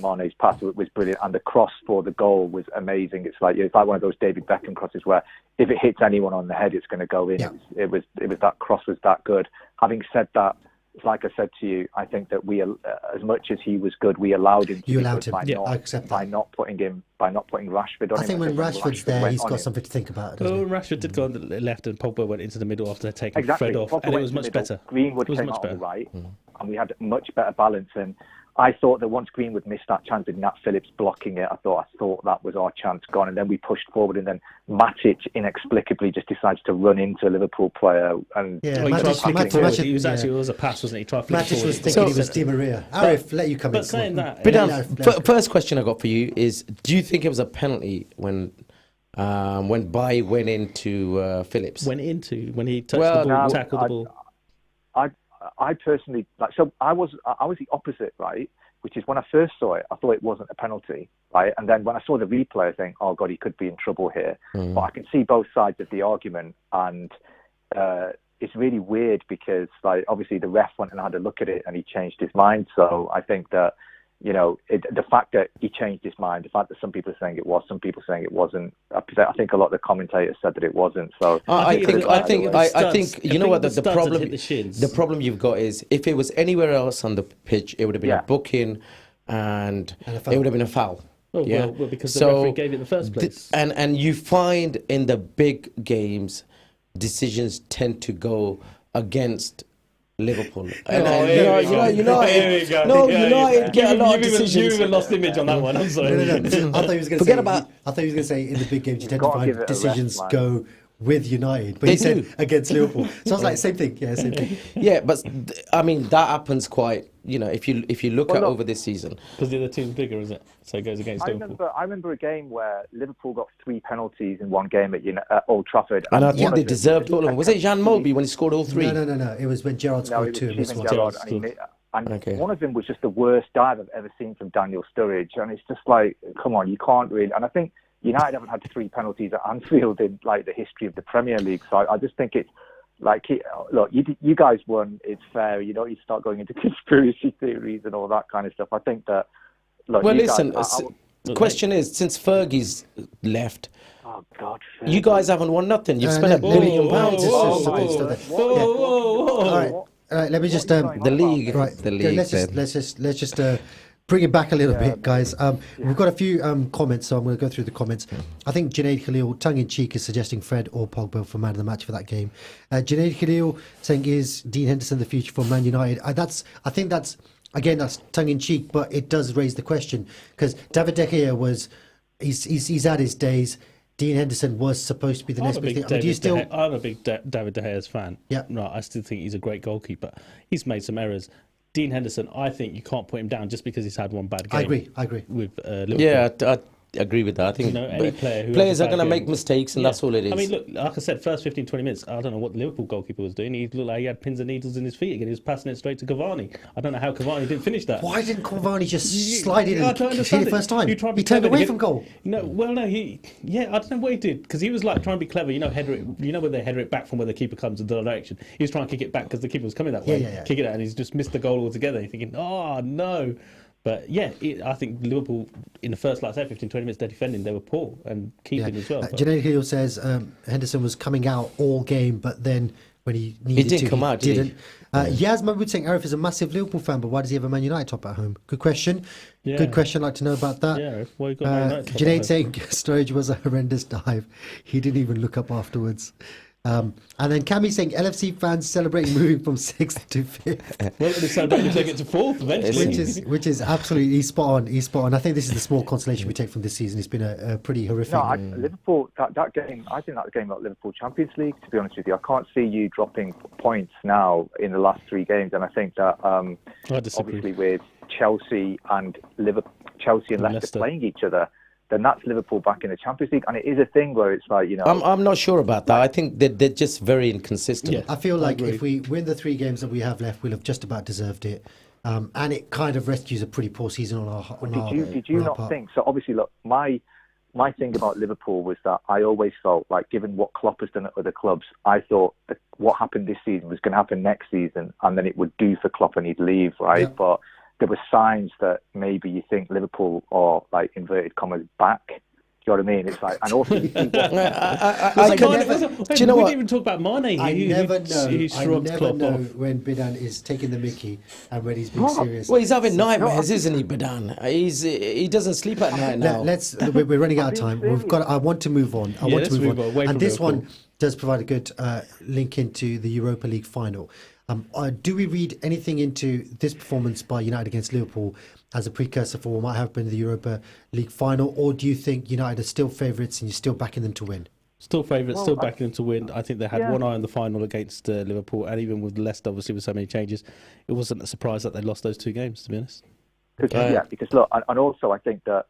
Mane's pass, was brilliant, and the cross for the goal was amazing. It's like one of those David Beckham crosses where if it hits anyone on the head, it's going to go in. It was that cross was that good. Having said that, like I said to you, I think that we, as much as he was good, we allowed him to be good by not putting Rashford on him. I think when Rashford's there, he's got something to think about. When Rashford did go on the left and Pogba went into the middle after taking Fred off, and it was much better. Greenwood came out on the right, and we had much better balance. And I thought that once Greenwood missed that chance with Nat Phillips blocking it, I thought that was our chance gone. And then we pushed forward, and then Matic inexplicably just decides to run into a Liverpool player. And Matic, he was actually, it was a pass, wasn't he? He tried flicking forward. Matic was thinking he was Di Maria. Arif, let you come in. But saying that, first question I got for you is: do you think it was a penalty when Bailly went into Phillips? When he touched the ball, tackled the ball. I personally, I was the opposite, right? Which is when I first saw it, I thought it wasn't a penalty, right? And then when I saw the replay, I think, oh God, he could be in trouble here. But I can see both sides of the argument, and it's really weird because, like, obviously the ref went and had a look at it and he changed his mind. So I think that, the fact that he changed his mind, the fact that some people are saying it was, some people saying it wasn't. I think a lot of the commentators said that it wasn't. So I think you know what the problem you've got is, if it was anywhere else on the pitch, it would have been a booking, and it would have been a foul. Well, because the referee gave it in the first place. And you find in the big games, decisions tend to go against Liverpool. United get a lot of decisions. You even lost image on that one. I'm sorry. No. I thought he was going to say in the big games you tend to find decisions go with United, but he said against Liverpool. So I was like, same thing. Yeah, same thing. Yeah, but I mean that happens quite. If you look over this season, because the other team's bigger, is it? So it goes against Liverpool. I remember a game where Liverpool got 3 penalties in one game at Old Trafford, and I think they deserved all of them. Was it Jean Moby when he scored all 3? No. It was when Gerrard scored 2. And one of them was just the worst dive I've ever seen from Daniel Sturridge, and it's just like, come on, you can't really. And I think United haven't had 3 penalties at Anfield in like the history of the Premier League. So I just think it's like, look, you guys won. It's fair. You start going into conspiracy theories and all that kind of stuff. I think that. Look, well, listen. The question is, since Fergie's left, oh God, you guys haven't won nothing. You've spent £1 billion. All right. Let me just the league. Right. The league. Let's just bring it back a little bit, guys. We've got a few comments, so I'm going to go through the comments. I think Junaid Khalil, tongue-in-cheek, is suggesting Fred or Pogba for man of the match for that game. Junaid Khalil saying, is Dean Henderson the future for Man United? I think that's tongue-in-cheek, but it does raise the question, because David De Gea he's had his days. Dean Henderson was supposed to be the next big thing. I'm a big David De Gea's fan. Yeah. No, I still think he's a great goalkeeper. He's made some errors. Dean Henderson, I think you can't put him down just because he's had one bad game. I agree. With Liverpool. Yeah, I agree with that. I think any player players are going to make mistakes, and that's all it is. I mean, look, like I said, first 15, 20 minutes, I don't know what the Liverpool goalkeeper was doing. He looked like he had pins and needles in his feet again. He was passing it straight to Cavani. I don't know how Cavani didn't finish that. Why didn't Cavani just slide in and hit the first time? He turned away from goal. I don't know what he did, because he was like trying to be clever. Header it. Where they header it back from where the keeper comes in the direction. He was trying to kick it back because the keeper was coming that way. Kick it out, and he's just missed the goal altogether. You're thinking, oh no. But I think Liverpool, in the first 15, 20 minutes, they're defending, they were poor, and keeping as well. Junaid Hill says Henderson was coming out all game, but then when he needed to, he didn't. Yaz Mahmood saying Arif is a massive Liverpool fan, but why does he have a Man United top at home? Good question. Yeah. Good question. I'd like to know about that. Yeah, why you got Man United top Junaid saying Sturridge was a horrendous dive. He didn't even look up afterwards. And then Cammy saying LFC fans celebrating moving from 6th to 5th. Well, they're celebrating to take it to 4th eventually. Which is absolutely spot on. I think this is the small consolation we take from this season. It's been a pretty horrific. Liverpool, that game, I think that game got Liverpool Champions League, to be honest with you. I can't see you dropping points now in the last 3 games, and I think that obviously with Chelsea and Leicester playing each other, then that's Liverpool back in the Champions League. And it is a thing where it's like, I'm not sure about that. I think that they're just very inconsistent. Yeah, I feel like if we win the 3 games that we have left, we'll have just about deserved it. And it kind of rescues a pretty poor season on our Did you not think? So obviously, look, my thing about Liverpool was that I always felt like, given what Klopp has done at other clubs, I thought that what happened this season was going to happen next season, and then it would do for Klopp and he'd leave, right? Yeah. But there were signs that maybe you think Liverpool are, like, inverted commas, back. Do you know what I mean? It's like, and also you see what... do you know what? We didn't even talk about Mane. I never know when Bidan is taking the mickey and when he's being serious. Well, he's having nightmares, isn't he, Bidan? He doesn't sleep at night now. We're running out of time. I want to move on. And this one does provide a good link into the Europa League final. Do we read anything into this performance by United against Liverpool as a precursor for what might happen in the Europa League final, or do you think United are still favourites and you're still backing them to win? Still favourites, still backing them to win. I think they had one eye on the final against Liverpool, and even with Leicester, obviously with so many changes, it wasn't a surprise that they lost those 2 games, to be honest. Because look, and also I think that,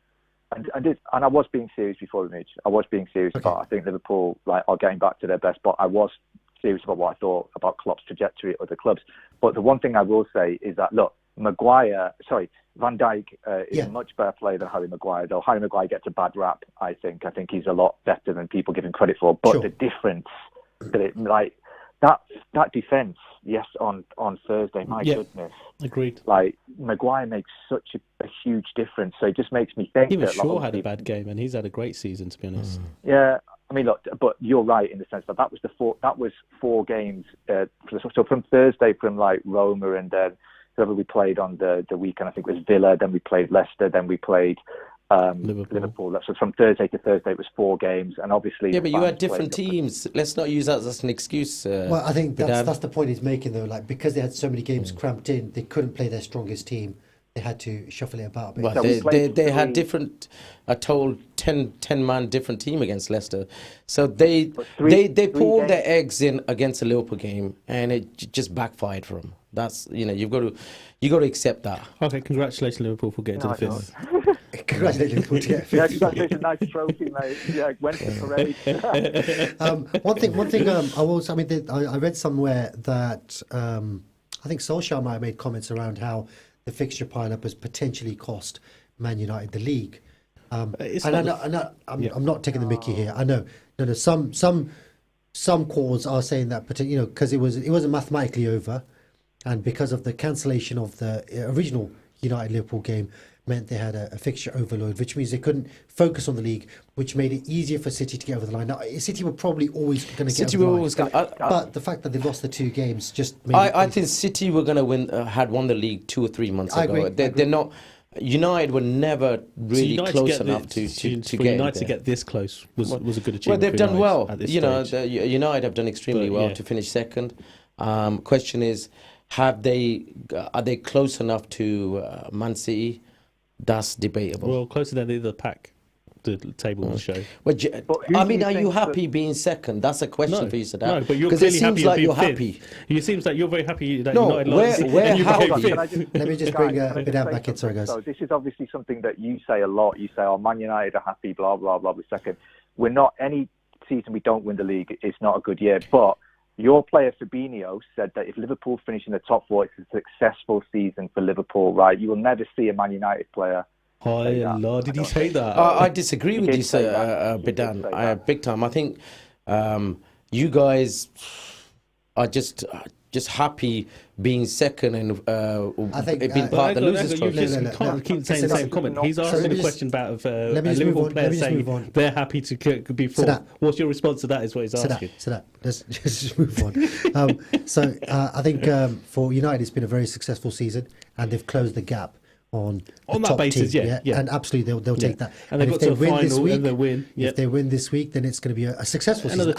and I was being serious before the match. I was being serious about, I think Liverpool are getting back to their best, but I was serious about what I thought about Klopp's trajectory at other clubs. But the one thing I will say is that, look, Van Dijk is a much better player than Harry Maguire, though Harry Maguire gets a bad rap, I think. I think he's a lot better than people give him credit for. But the difference, that that defence, yes, on Thursday, my goodness. Agreed. Like, Maguire makes such a huge difference. So it just makes me think Even that... Shaw had a bad game, and he's had a great season, to be honest. Yeah, I mean, look, but you're right in the sense that that was 4 games. So from Thursday, from like Roma and then whoever we played on the weekend, I think it was Villa, then we played Leicester, then we played... Liverpool. So from Thursday to Thursday, it was 4 games, and obviously... Yeah, but you had different teams. Let's not use that as an excuse. Well, I think that's the point he's making, though. Like, because they had so many games cramped in, they couldn't play their strongest team. They had to shuffle it about a bit. Well, they had different... I told 10-man different team against Leicester. So they put all their eggs in against a Liverpool game, and it just backfired for them. That's, you've got to accept that. Okay, congratulations Liverpool for getting to the 5th. Congratulations, Liverpool. Yeah, congratulations, nice trophy, mate. Yeah, went to the parade. One thing I read somewhere that I think Solskjaer might have made comments around how the fixture pile-up has potentially cost Man United the league. I'm not taking the mickey here. I know. No. Some calls are saying that, because it wasn't mathematically over, and because of the cancellation of the original United-Liverpool game, meant they had a fixture overload, which means they couldn't focus on the league, which made it easier for City to get over the line. Now, City were probably always going to get over the line. But the fact that they lost the 2 games just made I think City were going to win. Had won the league 2 or 3 months ago. They're not. United were never really close enough to get United to get this close was a good achievement. Well, they've done well. Stage. United have done extremely well to finish second. Question is, are they close enough to Man City? That's debatable. Well, closer than the pack, the table will show. Well, are you happy being second? That's a question for you, Sadat. No, but you're clearly happy like you're happy. It seems like you're very happy that United lost. Let me just bring Bidad back in. Sorry, guys. So this is obviously something that you say a lot. You say, "Oh, Man United are happy." Blah blah blah. We're second. We're not. Any season we don't win the league, it's not a good year. But your player Fabinho said that if Liverpool finish in the top 4, it's a successful season for Liverpool, right? You will never see a Man United player. Lord, did he say that? I disagree with you, Bidan. Big time. I think you guys are just happy being second and being part of the losers' trophy. You can't keep saying the same comment. He's asking a question about a Liverpool player saying they're happy to be fourth. What's your response to that is what he's asking. Sadat, let's just move on. I think for United it's been a very successful season, and they've closed the gap on the that top basis, team, yeah. And absolutely they'll take that. And they've got to a final and they'll win. If they win this week, then it's going to be a successful season.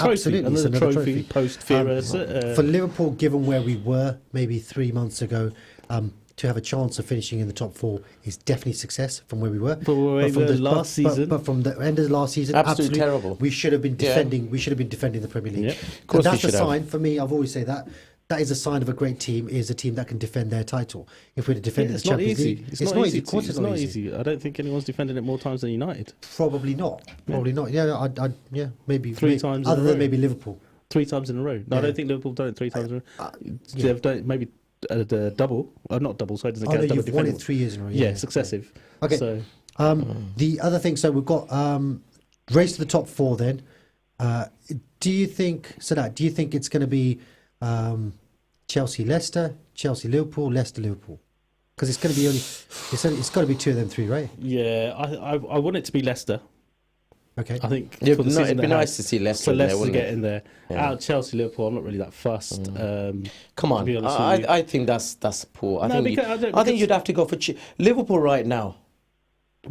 Another trophy post-Fira. For Liverpool, given where we were maybe 3 months ago, to have a chance of finishing in the top 4 is definitely success from where we were. But from the last season, but from the end of the last season, absolutely terrible. We should have been defending. We should have been defending the Premier League. Yeah. Of course, that's a sign for me. I've always said that. That is a sign of a great team. Is a team that can defend their title. If we're to defend the Champions League, it's not easy. Of course, it's not easy. I don't think anyone's defended it more times than United. Probably not. Yeah, maybe 3 times. Other than maybe Liverpool. 3 times in a row. No, I don't think Liverpool done it 3 times in a row. They've done it maybe the double. Not double. So it doesn't count. You've won it 3 years in a row. Yeah, successive. Okay. So the other thing. So we've got race to the top 4. Then, do you think, Sadat? Do you think it's going to be Chelsea-Leicester, Chelsea-Liverpool, Leicester-Liverpool? Because it's going to be it's got to be 2 of them 3, right? Yeah, I want it to be Leicester. Okay. I think it'd be nice to see Leicester in there, get in there. Yeah. Out Chelsea-Liverpool, I'm not really that fussed. Come on, I think that's poor. I think you'd have to go for Liverpool right now.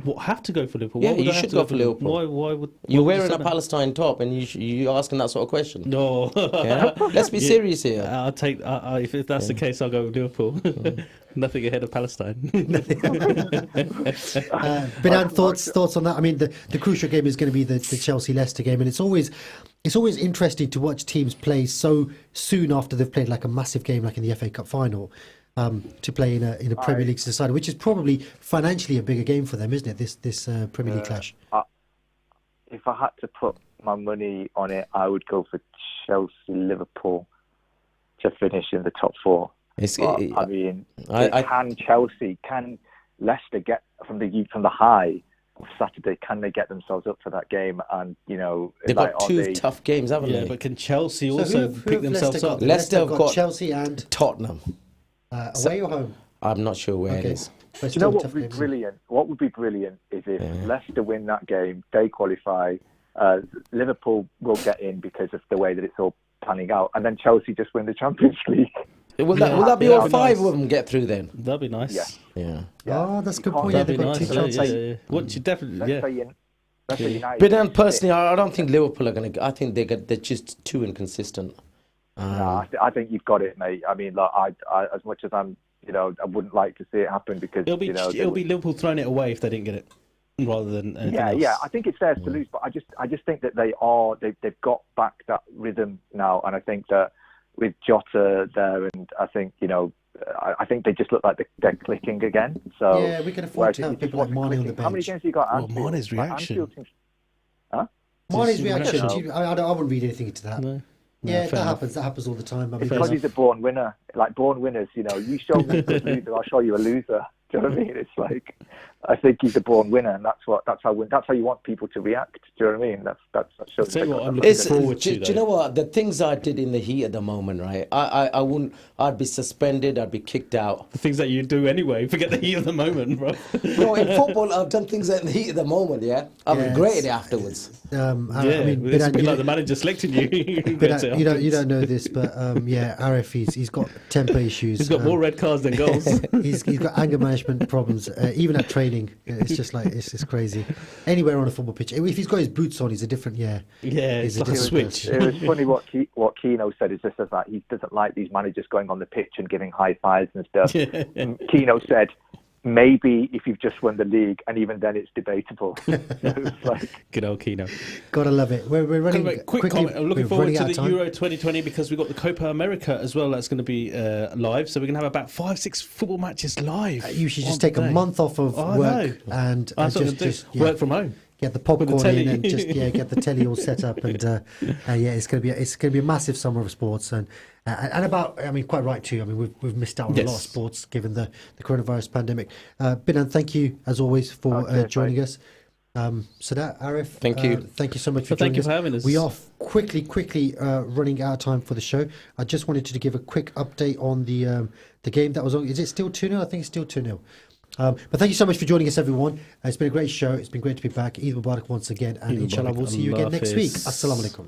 What, have to go for Liverpool? Yeah, you should go for Liverpool. Why would you're wearing a Palestine top and you're asking that sort of question? No. Let's be serious here. I'll take. If that's the case, I'll go with Liverpool. Nothing ahead of Palestine. Bidan, thoughts on that? I mean, the crucial game is going to be the Chelsea-Leicester game, and it's always interesting to watch teams play so soon after they've played like a massive game, like in the FA Cup final. To play in a Premier League side, which is probably financially a bigger game for them, isn't it? This Premier League clash. If I had to put my money on it, I would go for Chelsea-Liverpool to finish in the top 4. Can Leicester get from the high Saturday, can they get themselves up for that game? And they've got two tough games, haven't they? Yeah, but can Chelsea also pick themselves up? Leicester have got Chelsea and Tottenham. Away or home? I'm not sure where it is. Do you know what would be brilliant? What would be brilliant is if Leicester win that game, they qualify. Liverpool will get in because of the way that it's all panning out, and then Chelsea just win the Champions League. Will that be all five of them get through then? That'd be nice. Yeah. Oh, that's a good point. That'd be nice. Yeah. What you definitely. But then personally, I don't think Liverpool are going to. I think they're just too inconsistent. No, I think you've got it, mate. I mean, like, I as much as I'm, I wouldn't like to see it happen because it'll be Liverpool throwing it away if they didn't get it, rather than anything else. Yeah. I think it's theirs to lose, but I just think that they've got back that rhythm now, and I think that with Jota there, and I think I think they just look like they're clicking again. So yeah, we can afford to have people like Mane on the bench. How many games have you got? Well, Mane's reaction. Mane's reaction. I wouldn't read anything into that. No. Yeah, that happens. That happens all the time. I mean, because he's a born winner. Like born winners, you show me a good loser, I'll show you a loser. Do you know what I mean? It's like, I think he's a born winner, and that's how you want people to react. Do you know what I mean? That shows. Do you know what? The things I did in the heat at the moment, right? I wouldn't. I'd be suspended. I'd be kicked out. The things that you do anyway. Forget the heat of the moment, bro. No, in football, I've done things in the heat of the moment. Yeah, I've regretted it afterwards. I mean, it's a bit like the manager selecting you. You don't know this, but Arif, he's got temper issues. He's got more red cards than goals. He's got anger management problems. Even at training, it's just like it's just crazy. Anywhere on a football pitch, if he's got his boots on, he's a different. Yeah, it's like a switch. It was funny what Keno said. Is just that he doesn't like these managers going on the pitch and giving high fives and stuff. And Keno said, maybe if you've just won the league, and even then it's debatable. It's like, good old Keno. Gotta love it. We're running quick comment. I'm looking forward to the Euro 2020 because we've got the Copa America as well. That's going to be live, so we're going to have about 5-6 football matches live. You should just take a month off of work and just work from home. Get the popcorn in and just get the telly all set up, and it's going to be a massive summer of sports, and quite right too. I mean, we've missed out on a lot of sports given the coronavirus pandemic. Binan, thank you as always for joining us. Sadat, Arif, thank you so much for joining us. Thank you for having us. We are quickly running out of time for the show. I just wanted to give a quick update on the game that was on. Is it still 2-0? I think it's still 2-0. But thank you so much for joining us, everyone. It's been a great show. It's been great to be back. Eid Mubarak once again, and inshallah we'll see you again next week. Assalamu alaikum.